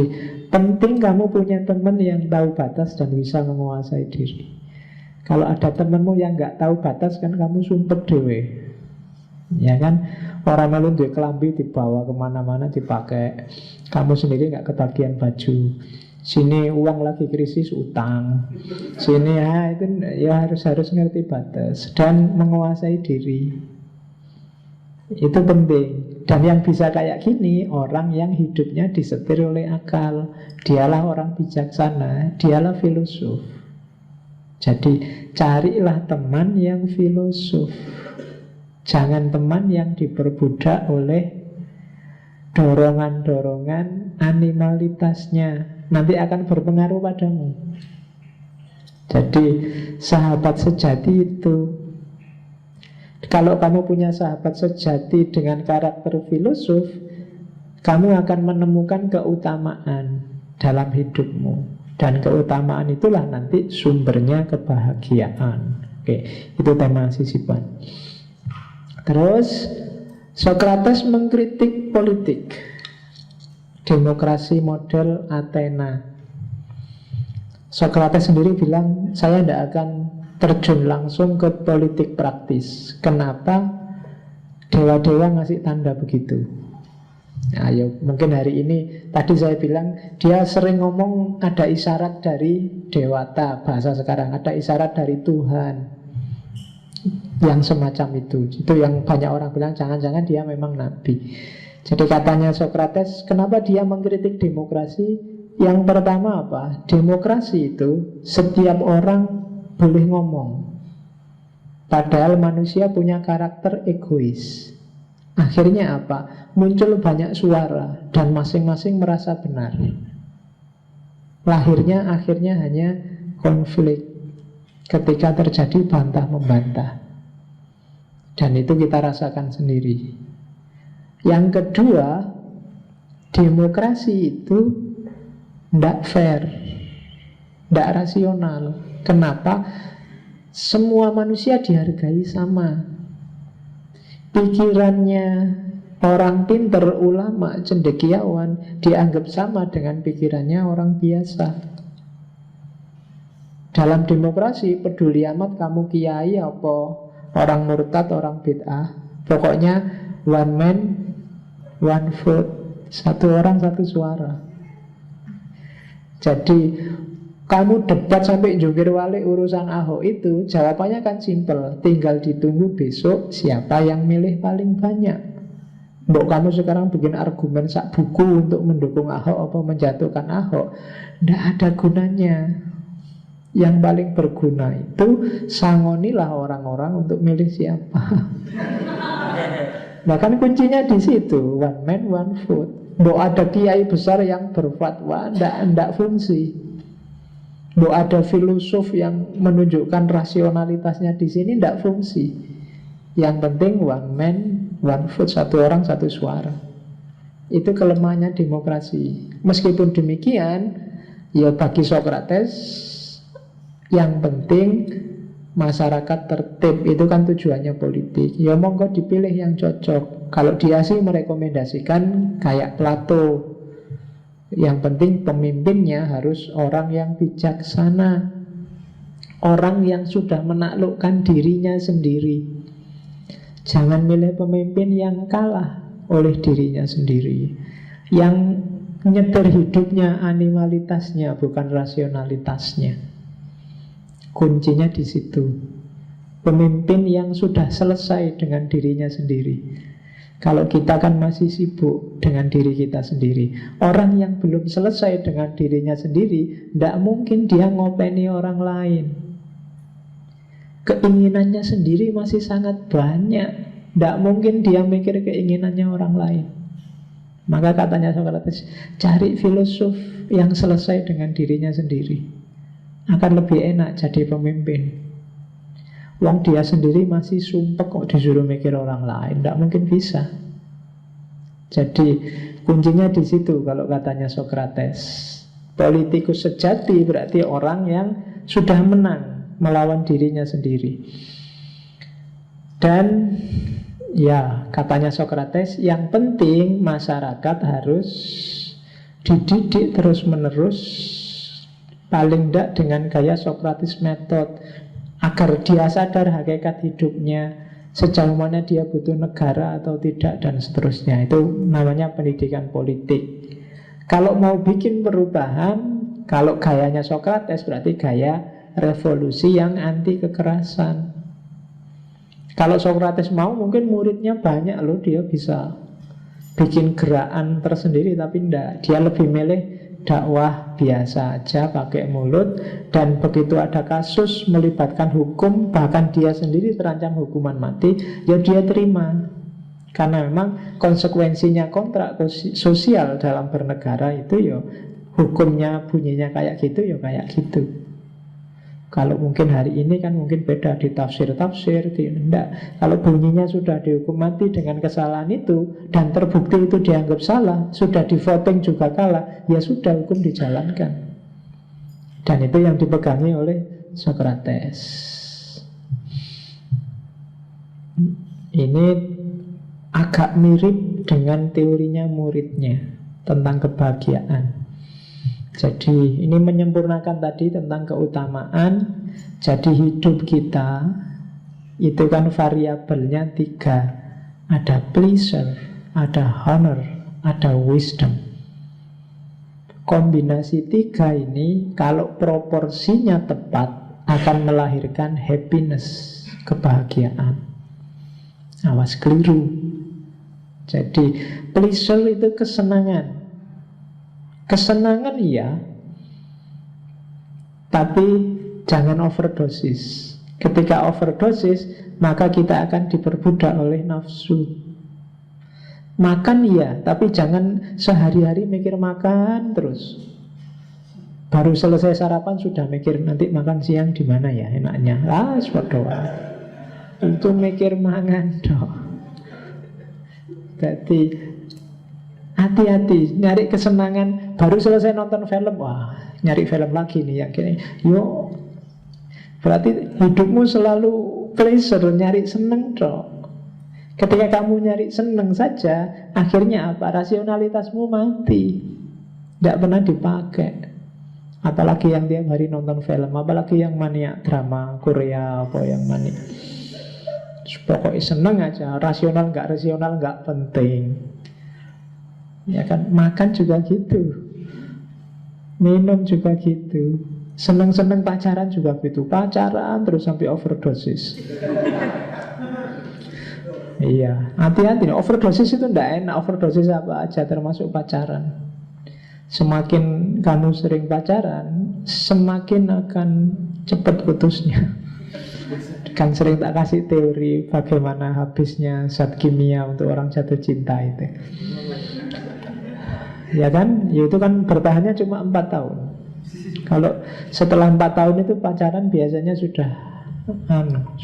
penting kamu punya teman yang tahu batas dan bisa menguasai diri. Kalau ada temanmu yang nggak tahu batas, kan kamu sumpet dewe, ya kan? Orang lalu duwe kelambi dibawa kemana-mana dipakai, kamu sendiri nggak ketagihan baju. Sini uang lagi krisis, utang. Sini ya itu ya harus ngerti batas dan menguasai diri. Itu penting. Dan yang bisa kayak gini orang yang hidupnya disetir oleh akal. Dialah orang bijaksana, dialah filosof. Jadi carilah teman yang filosof. Jangan teman yang diperbudak oleh dorongan-dorongan animalitasnya. Nanti akan berpengaruh padamu. Jadi sahabat sejati itu, kalau kamu punya sahabat sejati dengan karakter filosof, kamu akan menemukan keutamaan dalam hidupmu. Dan keutamaan itulah nanti sumbernya kebahagiaan. Oke, itu tema sisipan. Terus Sokrates mengkritik politik, demokrasi model Athena. Sokrates sendiri bilang, saya tidak akan terjun langsung ke politik praktis. Kenapa? Dewa-dewa ngasih tanda begitu. Nah, ayo, mungkin hari ini, tadi saya bilang, dia sering ngomong ada isyarat dari dewata, bahasa sekarang, ada isyarat dari Tuhan. Yang semacam itu yang banyak orang bilang, jangan-jangan dia memang nabi. Jadi katanya Sokrates, kenapa dia mengkritik demokrasi? Yang pertama apa? Demokrasi itu setiap orang boleh ngomong. Padahal manusia punya karakter egois. Akhirnya apa? Muncul banyak suara dan masing-masing merasa benar. Lahirnya akhirnya hanya konflik ketika terjadi bantah-membantah. Dan itu kita rasakan sendiri. Yang kedua, demokrasi itu tidak fair, tidak rasional. Kenapa? Semua manusia dihargai sama. Pikirannya orang pinter, ulama, cendekiawan dianggap sama dengan pikirannya orang biasa. Dalam demokrasi peduli amat kamu kiai apa orang murtad, orang bid'ah. Pokoknya one man, one vote. Satu orang, satu suara. Jadi kamu debat sampai jungkir balik urusan Ahok itu, jawabannya kan simpel. Tinggal ditunggu besok siapa yang milih paling banyak. Mbok kamu sekarang bikin argumen sak buku untuk mendukung Ahok apa menjatuhkan Ahok, tidak ada gunanya. Yang paling berguna itu sangonilah orang-orang untuk milih siapa. Bahkan kuncinya di situ, one man one vote. Mbok ada kiai besar yang berfatwa, ndak fungsi. Mbok ada filosof yang menunjukkan rasionalitasnya di sini, ndak fungsi. Yang penting one man one vote, satu orang satu suara. Itu kelemahannya demokrasi. Meskipun demikian, ya bagi Sokrates yang penting masyarakat tertib. Itu kan tujuannya politik. Ya monggo dipilih yang cocok. Kalau dia sih merekomendasikan kayak Plato, yang penting pemimpinnya harus orang yang bijaksana, orang yang sudah menaklukkan dirinya sendiri. Jangan milih pemimpin yang kalah oleh dirinya sendiri, yang nyetir hidupnya animalitasnya, bukan rasionalitasnya. Kuncinya di situ. Pemimpin yang sudah selesai dengan dirinya sendiri. Kalau kita kan masih sibuk dengan diri kita sendiri. Orang yang belum selesai dengan dirinya sendiri, tidak mungkin dia ngopeni orang lain. Keinginannya sendiri masih sangat banyak. Tidak mungkin dia mikir keinginannya orang lain. Maka katanya Sokrates, cari filosof yang selesai dengan dirinya sendiri. Akan lebih enak jadi pemimpin. Wong dia sendiri masih sumpek kok disuruh mikir orang lain, tidak mungkin bisa. Jadi kuncinya di situ kalau katanya Sokrates. Politikus sejati berarti orang yang sudah menang melawan dirinya sendiri. Dan ya katanya Sokrates, yang penting masyarakat harus dididik terus-menerus, paling tidak dengan gaya Sokrates method, agar dia sadar hakikat hidupnya, sejauh mana dia butuh negara atau tidak, dan seterusnya. Itu namanya pendidikan politik. Kalau mau bikin perubahan, kalau gayanya Sokrates berarti gaya revolusi yang anti kekerasan. Kalau Sokrates mau, mungkin muridnya banyak loh, dia bisa bikin gerakan tersendiri. Tapi enggak, dia lebih milih dakwah biasa aja pakai mulut, dan begitu ada kasus melibatkan hukum, bahkan dia sendiri terancam hukuman mati, ya dia terima. Karena memang konsekuensinya kontrak sosial dalam bernegara itu ya hukumnya bunyinya kayak gitu, ya kayak gitu. Kalau mungkin hari ini kan mungkin beda, ditafsir-tafsir, enggak. Kalau bunyinya sudah dihukum mati dengan kesalahan itu, dan terbukti itu dianggap salah, sudah di voting juga kalah, ya sudah, hukum dijalankan. Dan itu yang dipegangi oleh Sokrates. Ini agak mirip dengan teorinya muridnya tentang kebahagiaan. Jadi ini menyempurnakan tadi tentang keutamaan. Jadi hidup kita itu kan variabelnya 3. Ada pleasure, ada honor, ada wisdom. Kombinasi 3 ini kalau proporsinya tepat akan melahirkan happiness, kebahagiaan. Awas keliru. Jadi pleasure itu kesenangan. Kesenangan iya, tapi jangan overdosis. Ketika overdosis, maka kita akan diperbudak oleh nafsu. Makan iya, tapi jangan sehari-hari mikir makan terus. Baru selesai sarapan sudah mikir nanti makan siang di mana ya enaknya. Sepodoh. Itu mikir mangan dong. Jadi hati-hati, nyari kesenangan. Baru selesai nonton film, wah nyari film lagi nih yang gini. Yuk, berarti hidupmu selalu pleasure, nyari seneng dong. Ketika kamu nyari seneng saja, akhirnya apa? Rasionalitasmu mati, tidak pernah dipakai. Apalagi yang tiap hari nonton film, apalagi yang maniak drama Korea, apa yang maniak. Pokoknya seneng aja, rasional nggak penting. Ya kan, makan juga gitu, minum juga gitu, seneng-seneng pacaran juga gitu, pacaran terus sampai overdosis. Iya, hati-hati, overdosis itu ndak enak. Overdosis apa aja termasuk pacaran. Semakin kamu sering pacaran, semakin akan cepat putusnya. Kan sering tak kasih teori bagaimana habisnya zat kimia untuk orang jatuh cinta itu. Ya kan, ya itu kan bertahannya cuma 4 tahun. Kalau setelah 4 tahun itu pacaran biasanya sudah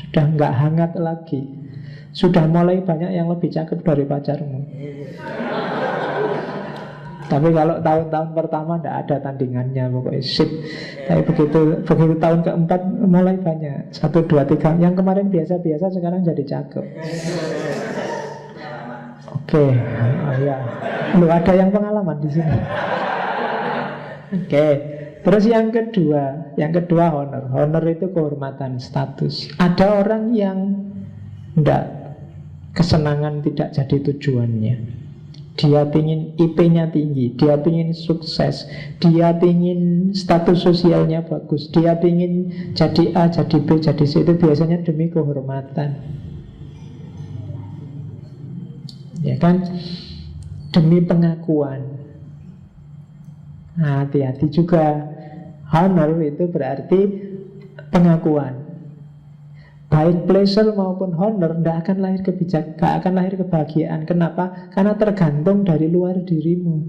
nggak hangat lagi. Sudah mulai banyak yang lebih cakep dari pacarmu. Tapi kalau tahun-tahun pertama tidak ada tandingannya, pokoknya sip. Tapi begitu tahun keempat mulai banyak, 1, 2, 3. Yang kemarin biasa-biasa sekarang jadi cakep. Oke, ya. Lu ada yang pengalaman di sini. Oke. Terus yang kedua honor. Honor itu kehormatan, status. Ada orang yang enggak, kesenangan tidak jadi tujuannya. Dia pingin IP-nya tinggi, dia pingin sukses, dia pingin status sosialnya bagus, dia pingin jadi A, jadi B, jadi C. Itu biasanya demi kehormatan, ya kan, demi pengakuan. Nah, hati-hati juga. Honor itu berarti pengakuan. Baik pleasure maupun honor tidak akan lahir gak akan lahir kebahagiaan. Kenapa? Karena tergantung dari luar dirimu.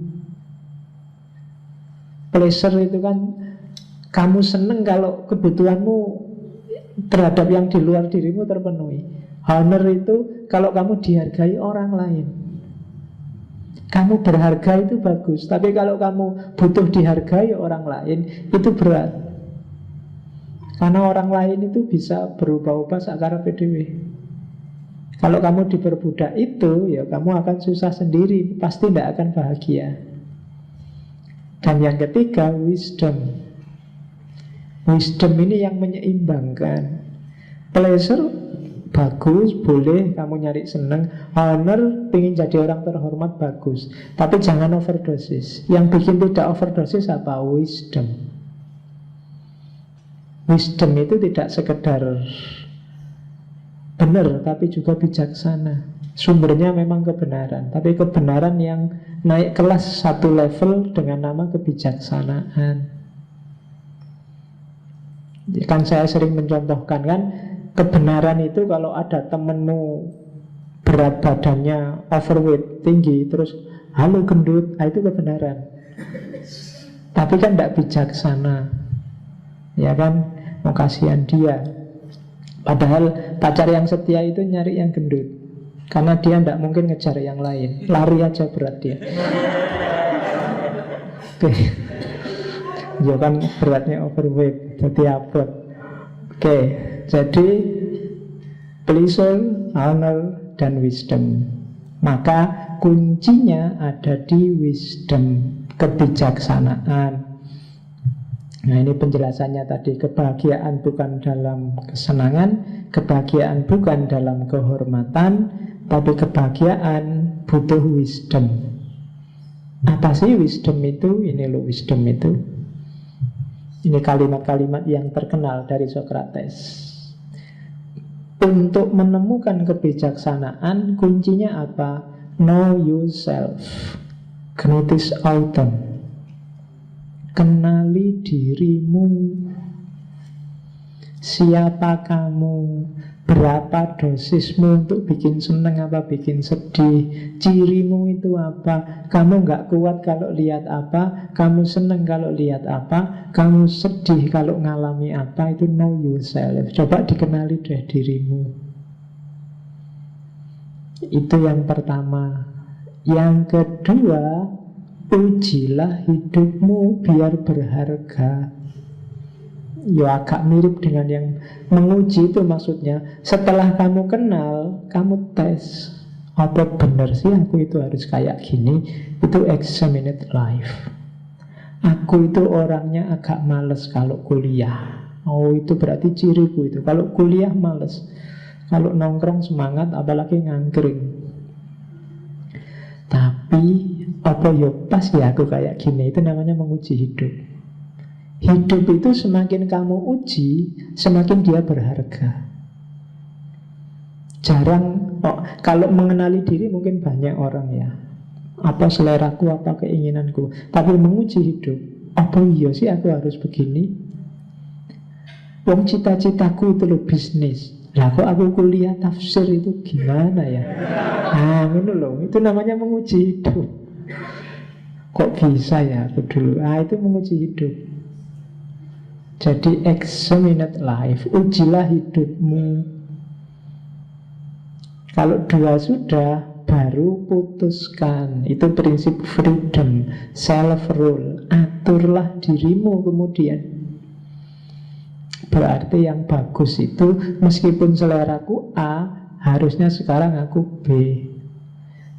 Pleasure itu kan kamu seneng kalau kebutuhanmu terhadap yang di luar dirimu terpenuhi. Honor itu kalau kamu dihargai orang lain. Kamu berharga itu bagus, tapi kalau kamu butuh dihargai orang lain, itu berat. Karena orang lain itu bisa berubah-ubah sakara PDW. Kalau kamu diperbudak itu, ya kamu akan susah sendiri, pasti tidak akan bahagia. Dan yang ketiga, wisdom. Wisdom ini yang menyeimbangkan. Pleasure bagus, boleh kamu nyari seneng. Honor, pengen jadi orang terhormat, bagus. Tapi jangan overdosis. Yang bikin tidak overdosis apa? Wisdom. Wisdom itu tidak sekedar benar, tapi juga bijaksana. Sumbernya memang kebenaran, tapi kebenaran yang naik kelas 1 level dengan nama kebijaksanaan. Kan saya sering mencontohkan kan, kebenaran itu kalau ada temenmu berat badannya overweight, tinggi, terus halo gendut, itu kebenaran. Tapi kan tidak bijaksana, ya kan, mau kasihan dia. Padahal pacar yang setia itu nyari yang gendut, karena dia tidak mungkin ngejar yang lain. Lari aja berat dia. Oke. Ya kan beratnya overweight, jadi abot. Oke, jadi pleasure, honor, dan wisdom. Maka kuncinya ada di wisdom, kebijaksanaan. Nah, ini penjelasannya tadi. Kebahagiaan bukan dalam kesenangan, kebahagiaan bukan dalam kehormatan, tapi kebahagiaan butuh wisdom. Apa sih wisdom itu? Ini loh wisdom itu. Ini kalimat-kalimat yang terkenal dari Socrates. Untuk menemukan kebijaksanaan, kuncinya apa? Know yourself. Gnotis autem. Kenali dirimu. Siapa kamu? Berapa dosismu untuk bikin seneng apa bikin sedih? Cirimu itu apa? Kamu gak kuat kalau lihat apa? Kamu seneng kalau lihat apa? Kamu sedih kalau ngalami apa? Itu know yourself. Coba dikenali deh dirimu. Itu yang pertama. Yang kedua, ujilah hidupmu biar berharga. Ya agak mirip dengan yang menguji itu maksudnya. Setelah kamu kenal, kamu tes. Apa benar sih aku itu harus kayak gini? Itu examined life. Aku itu orangnya agak males kalau kuliah. Oh, itu berarti ciriku itu. Kalau kuliah males. Kalau nongkrong semangat, apalagi ngangkring. Tapi apa ya pas ya aku kayak gini? Itu namanya menguji hidup. Hidup itu semakin kamu uji, semakin dia berharga. Jarang, kalau mengenali diri mungkin banyak orang ya. Apa seleraku, apa keinginanku. Tapi menguji hidup, apa iya sih aku harus begini? Wong cita-citaku itu loh bisnis. Lah kok aku kuliah tafsir itu gimana ya? Nah, itu loh, itu namanya menguji hidup. Kok bisa ya aku dulu? Itu menguji hidup. Jadi examined life, ujilah hidupmu. Kalau dua sudah, baru putuskan. Itu prinsip freedom, self-rule. Aturlah dirimu kemudian. Berarti yang bagus itu, meskipun seleraku A, harusnya sekarang aku B.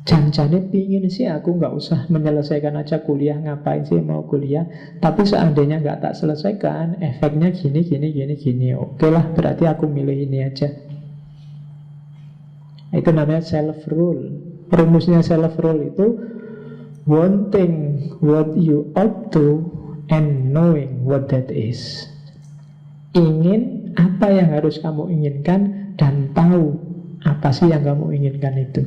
Jangan-jangan pingin sih aku nggak usah menyelesaikan aja kuliah. Ngapain sih mau kuliah? Tapi seandainya nggak tak selesaikan, efeknya gini. Oke lah, berarti aku milih ini aja. Itu namanya self-rule. Rumusnya self-rule itu wanting what you ought to and knowing what that is. Ingin apa yang harus kamu inginkan dan tahu apa sih yang kamu inginkan itu.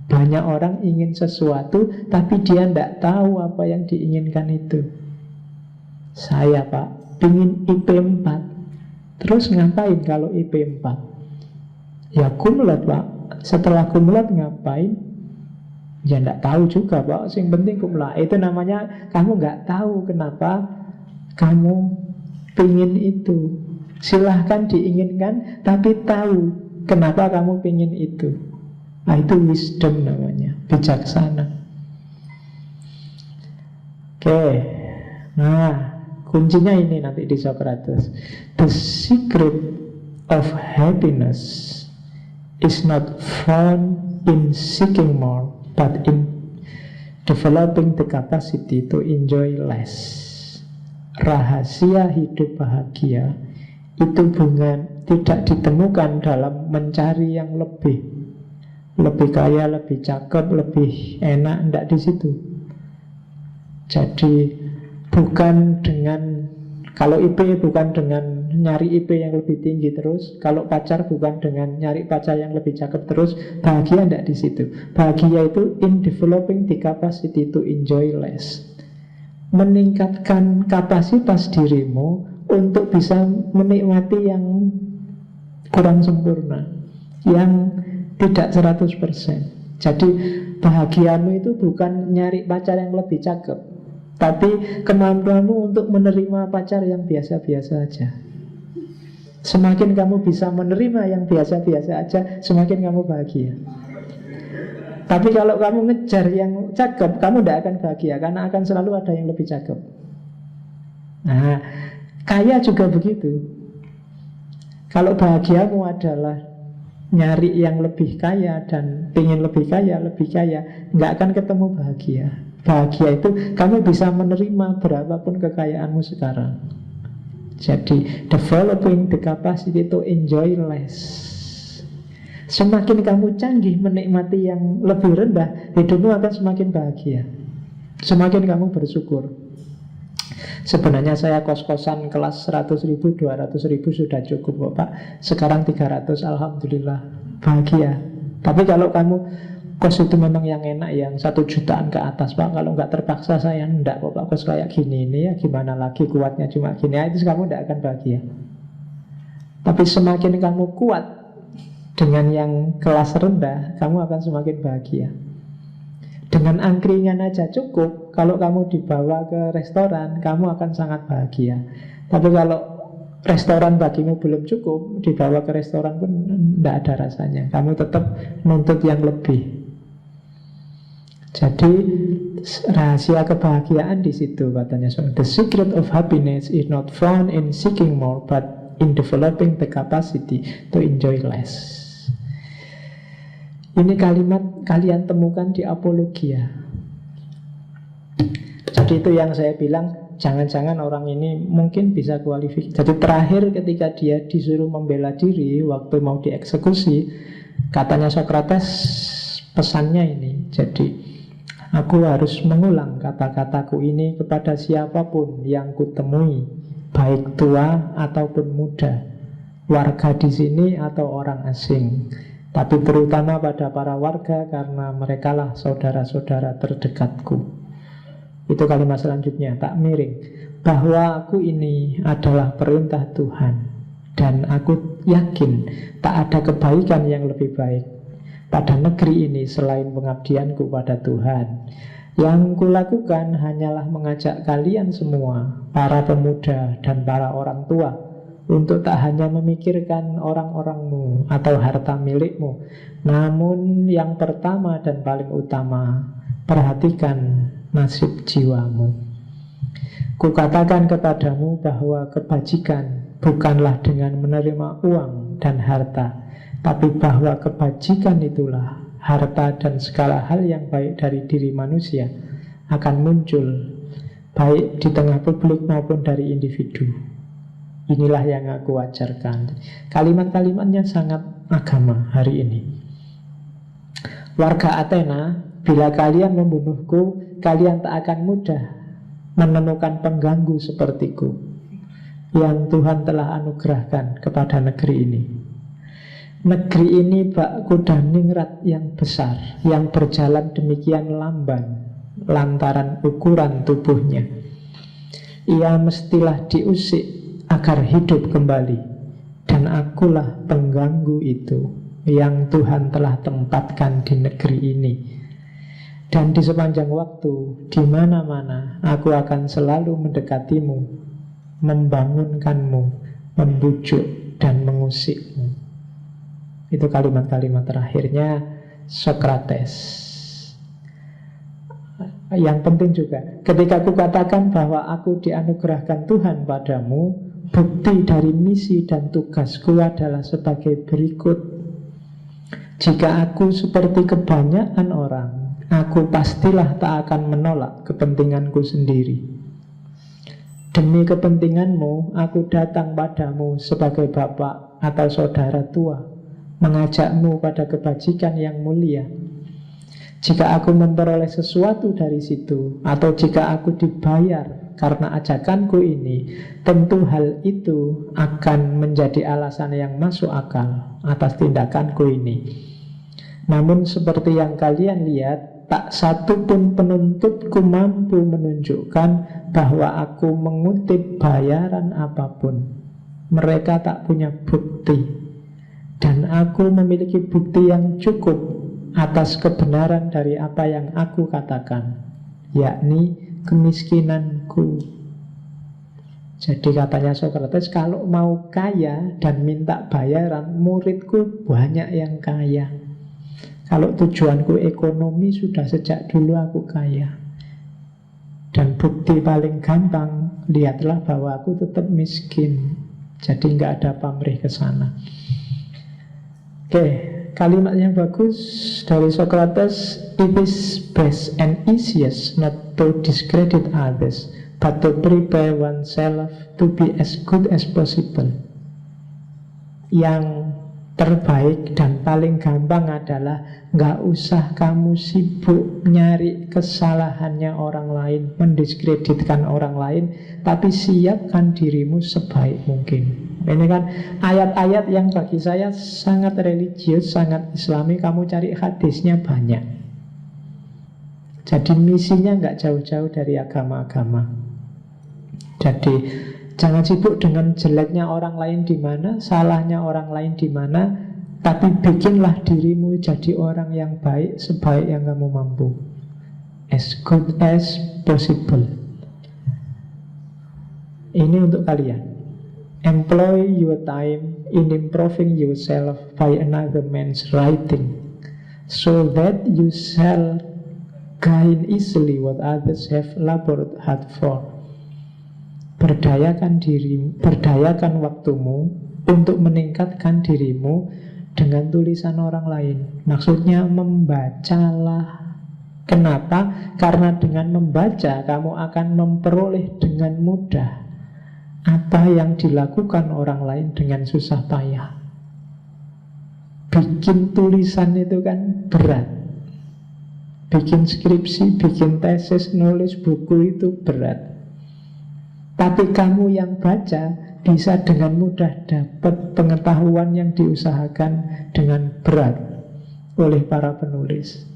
Banyak orang ingin sesuatu tapi dia tidak tahu apa yang diinginkan itu. Saya Pak, ingin IP 4. Terus ngapain kalau IP 4? Ya kumlot Pak. Setelah kumlot ngapain? Ya tidak tahu juga Pak. Yang penting kumlot. Itu namanya kamu nggak tahu kenapa kamu pingin itu. Silahkan diinginkan tapi tahu kenapa kamu pingin itu. Itu wisdom namanya, bijaksana. Oke. Nah, kuncinya ini nanti di Socrates. The secret of happiness is not found in seeking more, but in developing the capacity to enjoy less. Rahasia hidup bahagia itu tidak ditemukan dalam mencari yang lebih kaya, lebih cakep, lebih enak, tidak di situ. Jadi bukan dengan, kalau IP bukan dengan nyari IP yang lebih tinggi terus, kalau pacar bukan dengan nyari pacar yang lebih cakep terus. Bahagia tidak di situ. Bahagia itu in developing the capacity to enjoy less. Meningkatkan kapasitas dirimu untuk bisa menikmati yang kurang sempurna, yang tidak 100%. Jadi bahagiamu itu bukan nyari pacar yang lebih cakep, tapi kemampuanmu untuk menerima pacar yang biasa-biasa aja. Semakin kamu bisa menerima yang biasa-biasa aja, semakin kamu bahagia. Tapi kalau kamu ngejar yang cakep, kamu tidak akan bahagia, karena akan selalu ada yang lebih cakep. Nah, kaya juga begitu. Kalau bahagiamu adalah nyari yang lebih kaya dan pengen lebih kaya, nggak akan ketemu bahagia. Bahagia itu kamu bisa menerima berapapun kekayaanmu sekarang. Jadi developing the capacity to enjoy less. Semakin kamu canggih menikmati yang lebih rendah, hidupmu akan semakin bahagia. Semakin kamu bersyukur. Sebenarnya saya kos-kosan kelas 100.000, 200.000 sudah cukup kok Pak. Sekarang 300, Alhamdulillah, bahagia. Tapi kalau kamu kos itu memang yang enak, yang 1 jutaan ke atas Pak, kalau nggak terpaksa saya enggak kok Pak, kos kayak gini ini ya gimana lagi, kuatnya cuma gini ya, itu kamu tidak akan bahagia. Tapi semakin kamu kuat dengan yang kelas rendah, kamu akan semakin bahagia. Dengan angkringan aja cukup. Kalau kamu dibawa ke restoran, kamu akan sangat bahagia. Tapi kalau restoran bagimu belum cukup, dibawa ke restoran pun tidak ada rasanya. Kamu tetap nuntut yang lebih. Jadi rahasia kebahagiaan di situ katanya. So, the secret of happiness is not found in seeking more, but in developing the capacity to enjoy less. Ini kalimat kalian temukan di Apologia. Jadi itu yang saya bilang, jangan-jangan orang ini mungkin bisa kualifikasi. Jadi terakhir ketika dia disuruh membela diri waktu mau dieksekusi, katanya Sokrates pesannya ini. Jadi aku harus mengulang kata-kataku ini kepada siapapun yang kutemui, baik tua ataupun muda, warga di sini atau orang asing. Tapi terutama pada para warga, karena merekalah saudara-saudara terdekatku. Itu kalimat selanjutnya, tak miring, bahwa aku ini adalah perintah Tuhan, dan aku yakin tak ada kebaikan yang lebih baik pada negeri ini selain pengabdianku pada Tuhan. Yang kulakukan hanyalah mengajak kalian semua, para pemuda dan para orang tua, untuk tak hanya memikirkan orang-orangmu atau harta milikmu, namun yang pertama dan paling utama, perhatikan nasib jiwamu. Kukatakan kepadamu bahwa kebajikan bukanlah dengan menerima uang dan harta, tapi bahwa kebajikan itulah harta dan segala hal yang baik dari diri manusia akan muncul, baik di tengah publik maupun dari individu. Inilah yang aku ajarkan. Kalimat-kalimatnya sangat agama hari ini. Warga Athena, bila kalian membunuhku, kalian tak akan mudah menemukan pengganggu sepertiku yang Tuhan telah anugerahkan kepada negeri ini. Negeri ini bak kuda ningrat yang besar, yang berjalan demikian lamban lantaran ukuran tubuhnya. Ia mestilah diusik agar hidup kembali, dan akulah pengganggu itu yang Tuhan telah tempatkan di negeri ini. Dan di sepanjang waktu, di mana-mana aku akan selalu mendekatimu, membangunkanmu, membujuk dan mengusikmu. Itu kalimat-kalimat terakhirnya Sokrates. Yang penting juga, ketika aku katakan bahwa aku dianugerahkan Tuhan padamu, bukti dari misi dan tugasku adalah sebagai berikut. Jika aku seperti kebanyakan orang, aku pastilah tak akan menolak kepentinganku sendiri. Demi kepentinganmu, aku datang padamu sebagai bapak atau saudara tua, mengajakmu pada kebajikan yang mulia. Jika aku memperoleh sesuatu dari situ, atau jika aku dibayar karena ajakanku ini, tentu hal itu akan menjadi alasan yang masuk akal atas tindakanku ini. Namun seperti yang kalian lihat, tak satu pun penuntutku mampu menunjukkan bahwa aku mengutip bayaran apapun. Mereka tak punya bukti, dan aku memiliki bukti yang cukup atas kebenaran dari apa yang aku katakan, yakni kemiskinanku. Jadi katanya Sokrates, kalau mau kaya dan minta bayaran, muridku banyak yang kaya. Kalau tujuanku ekonomi, sudah sejak dulu aku kaya. Dan bukti paling gampang, lihatlah bahwa aku tetap miskin. Jadi nggak ada pamrih ke sana. Oke, kalimat yang bagus dari Socrates. It is best and easiest not to discredit others, but to prepare oneself to be as good as possible. Yang terbaik dan paling gampang adalah nggak usah kamu sibuk nyari kesalahannya orang lain, mendiskreditkan orang lain, tapi siapkan dirimu sebaik mungkin. Ini kan ayat-ayat yang bagi saya sangat religius, sangat islami. Kamu cari hadisnya banyak. Jadi misinya nggak jauh-jauh dari agama-agama. Jadi jangan sibuk dengan jeleknya orang lain di mana, salahnya orang lain di mana, tapi bikinlah dirimu jadi orang yang baik sebaik yang kamu mampu. As good as possible. Ini untuk kalian. Employ your time in improving yourself by another man's writing, so that you shall gain easily what others have labored hard for. Berdayakan waktumu untuk meningkatkan dirimu dengan tulisan orang lain. Maksudnya membacalah. Kenapa? Karena dengan membaca kamu akan memperoleh dengan mudah apa yang dilakukan orang lain dengan susah payah. Bikin tulisan itu kan berat. Bikin skripsi, bikin tesis, nulis buku itu berat. Tapi kamu yang baca bisa dengan mudah dapat pengetahuan yang diusahakan dengan berat oleh para penulis.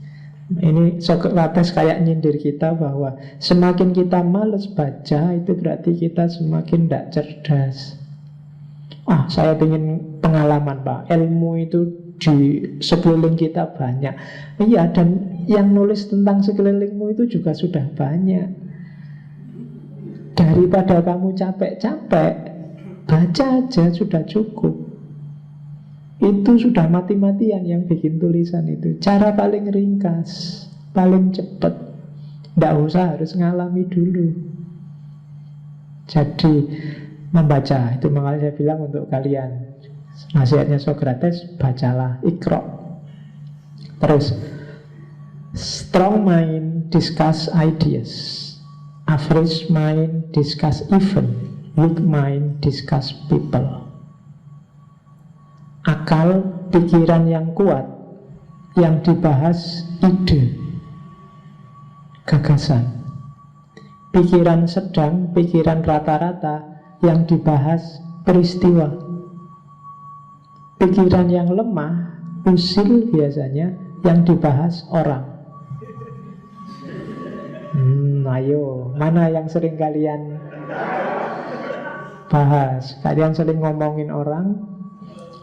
Ini Socrates kayak nyindir kita bahwa semakin kita males baca, itu berarti kita semakin tidak cerdas. Saya ingin pengalaman Pak, ilmu itu di sekeliling kita banyak. Iya, dan yang nulis tentang sekelilingmu itu juga sudah banyak. Daripada kamu capek-capek, baca aja sudah cukup. Itu sudah mati-matian yang bikin tulisan itu. Cara paling ringkas, paling cepat. Tidak usah harus ngalami dulu. Jadi membaca, itu makanya saya bilang untuk kalian, nasihatnya Socrates, bacalah, ikra. Terus, strong mind discuss ideas, average mind discuss event, weak mind discuss people. Akal, pikiran yang kuat, yang dibahas ide, gagasan. Pikiran sedang, pikiran rata-rata, yang dibahas peristiwa. Pikiran yang lemah, usil biasanya, yang dibahas orang. Ayo, mana yang sering kalian bahas? Kalian sering ngomongin orang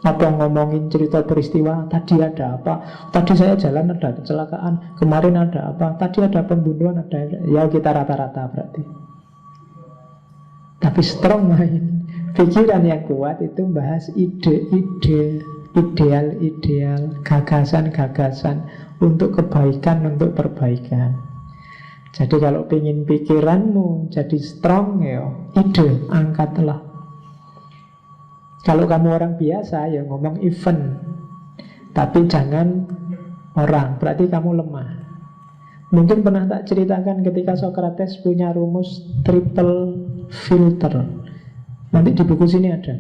atau ngomongin cerita peristiwa? Tadi ada apa? Tadi saya jalan ada kecelakaan. Kemarin ada apa? Tadi ada pembunuhan, ada. Ya kita rata-rata berarti. Tapi strong mind, pikiran yang kuat itu bahas ide-ide, ideal-ideal, gagasan-gagasan untuk kebaikan, untuk perbaikan. Jadi kalau ingin pikiranmu jadi strong, ya ide, angkatlah. Kalau kamu orang biasa, ya ngomong event, tapi jangan orang, berarti kamu lemah. Mungkin pernah tak ceritakan ketika Socrates punya rumus triple filter. Nanti di buku sini ada.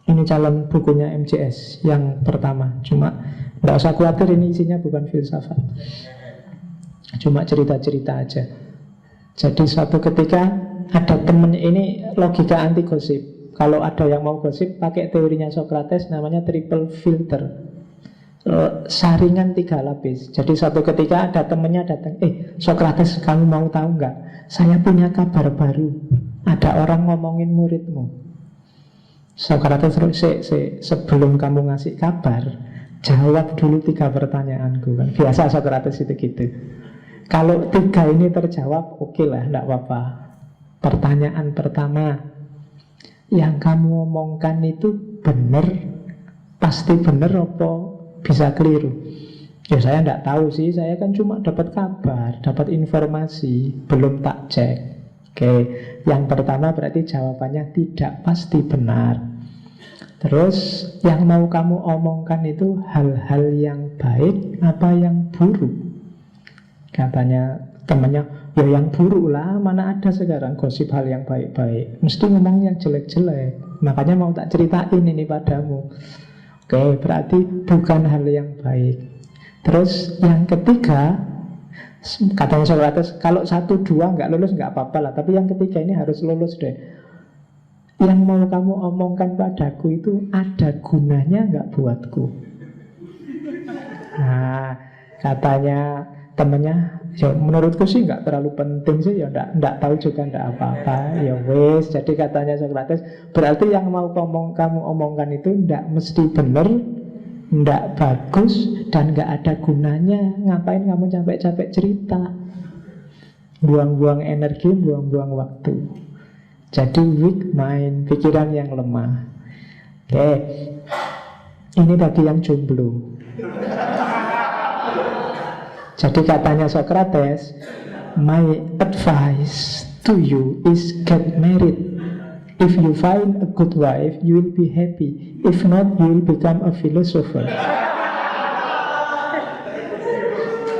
Ini calon bukunya MJS yang pertama. Cuma tidak usah khawatir, ini isinya bukan filsafat, cuma cerita-cerita aja. Jadi suatu ketika ada temennya, ini logika anti gosip. Kalau ada yang mau gosip, pakai teorinya Socrates, namanya triple filter, saringan 3 lapis. Jadi suatu ketika ada temennya datang, Socrates, kamu mau tahu nggak? Saya punya kabar baru. Ada orang ngomongin muridmu. Socrates terus, sebelum kamu ngasih kabar, jawab dulu 3 pertanyaanku. Kan biasa Socrates itu gitu. Kalau 3 ini terjawab, oke lah, enggak apa-apa. Pertanyaan pertama, yang kamu omongkan itu benar, pasti benar apa bisa keliru? Ya saya enggak tahu sih, saya kan cuma dapat kabar, dapat informasi, belum tak cek. Oke, yang pertama berarti jawabannya tidak pasti benar. Terus yang mau kamu omongkan itu hal-hal yang baik apa yang buruk? Katanya temannya, ya yang buruk lah, mana ada sekarang gosip hal yang baik-baik, mesti ngomong yang jelek-jelek. Makanya mau tak ceritain ini padamu. Oke, berarti bukan hal yang baik. Terus yang ketiga, katanya Socrates, kalau 1-2 nggak lulus nggak apa-apa lah, tapi yang ketiga ini harus lulus deh. Yang mau kamu omongkan padaku itu ada gunanya nggak buatku? Nah, katanya temennya, ya menurutku sih nggak terlalu penting sih, ya nggak tahu juga nggak apa-apa, ya wes. Jadi katanya Socrates, berarti yang mau kamu omongkan itu nggak mesti benar, nggak bagus, dan nggak ada gunanya. Ngapain kamu capek-capek cerita? Buang-buang energi, buang-buang waktu. Jadi weak mind, pikiran yang lemah. Oke, ini bagi yang jomblo. Jadi katanya Socrates, my advice to you is get married. If you find a good wife, you will be happy. If not, you will become a philosopher.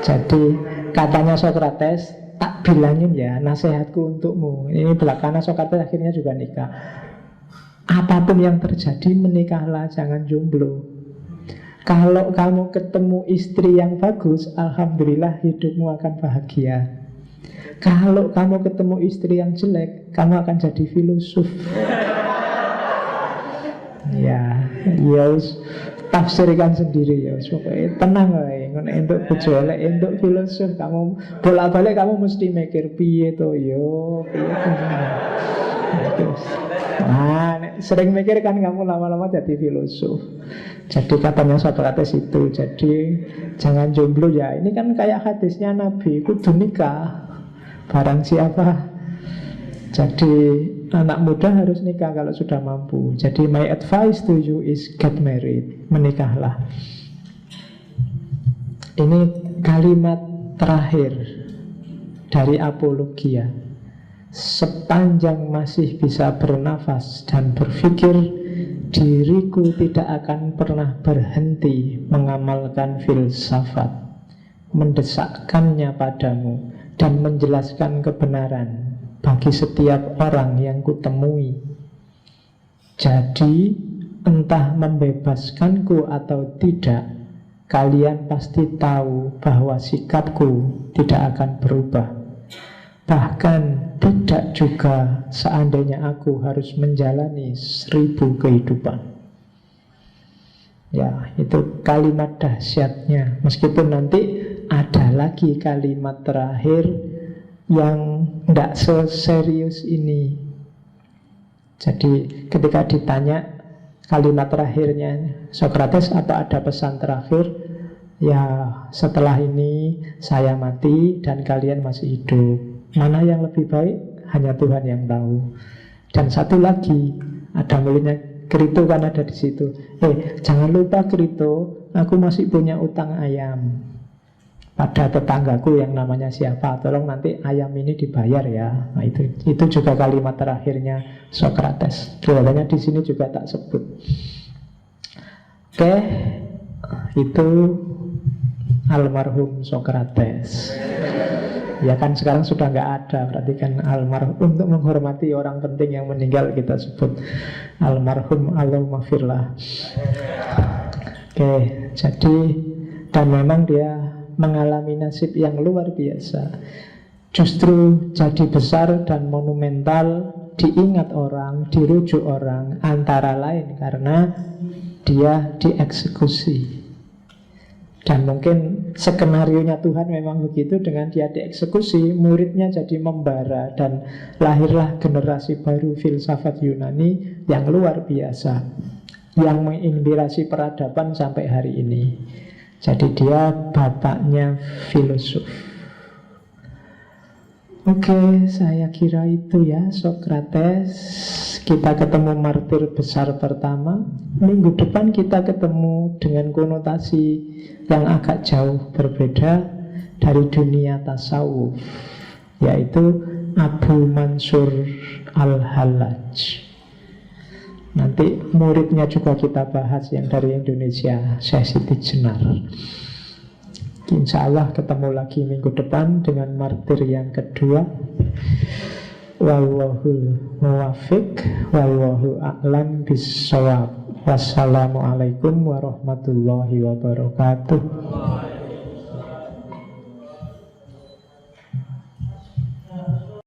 Jadi katanya Socrates, tak bilangin ya, nasihatku untukmu. Ini belakangan Socrates akhirnya juga nikah. Apapun yang terjadi, menikahlah, jangan jomblo. Kalau kamu ketemu istri yang bagus, alhamdulillah hidupmu akan bahagia. Kalau kamu ketemu istri yang jelek, kamu akan jadi filosof. Ya, tafsirkan sendiri ya. Supaya tenang wae, untuk bojo elek, untuk filosof kamu bolak-balik kamu mesti mikir piye to yo, piye to. Nah, sering mikir kan kamu lama-lama jadi filosof. Jadi katanya Socrates itu, jadi jangan jomblo ya. Ini kan kayak hadisnya Nabi, kudu nikah. Barang siapa. Jadi anak muda harus nikah kalau sudah mampu. Jadi my advice to you is get married. Menikahlah. Ini kalimat terakhir dari Apologia. Sepanjang masih bisa bernafas dan berpikir, diriku tidak akan pernah berhenti mengamalkan filsafat, mendesakkannya padamu, dan menjelaskan kebenaran bagi setiap orang yang kutemui. Jadi, entah membebaskanku atau tidak, kalian pasti tahu bahwa sikapku tidak akan berubah. Bahkan tidak juga seandainya aku harus menjalani 1000 kehidupan. Ya, itu kalimat dahsyatnya. Meskipun nanti ada lagi kalimat terakhir yang tidak seserius ini. Jadi ketika ditanya kalimat terakhirnya Socrates, apa ada pesan terakhir? Ya, setelah ini saya mati dan kalian masih hidup. Mana yang lebih baik? Hanya Tuhan yang tahu. Dan satu lagi, ada mulutnya Krito kan ada di situ. Jangan lupa Krito, aku masih punya utang ayam pada tetanggaku yang namanya siapa. Tolong nanti ayam ini dibayar ya. Nah, itu juga kalimat terakhirnya Socrates. Kelihatannya di sini juga tak sebut. Oke, itu almarhum Socrates. Ya kan sekarang sudah nggak ada, berarti kan almarhum. Untuk menghormati orang penting yang meninggal kita sebut almarhum, Allahumma Oke, jadi dan memang dia mengalami nasib yang luar biasa. Justru jadi besar dan monumental, diingat orang, dirujuk orang, antara lain karena dia dieksekusi. Dan mungkin skenarionya Tuhan memang begitu. Dengan dia dieksekusi, muridnya jadi membara, dan lahirlah generasi baru filsafat Yunani yang luar biasa, yang menginspirasi peradaban sampai hari ini. Jadi dia bapaknya filosof. Oke, saya kira itu ya Socrates. Kita ketemu martir besar pertama. Minggu depan kita ketemu dengan konotasi yang agak jauh berbeda dari dunia tasawuf, yaitu Abu Mansur Al-Hallaj. Nanti muridnya juga kita bahas yang dari Indonesia, Syekh Siti Jenar. Insya Allah ketemu lagi minggu depan dengan martir yang kedua. Wallahul muwafiq, wallahu a'lam bissawab. Wassalamualaikum warahmatullahi wabarakatuh.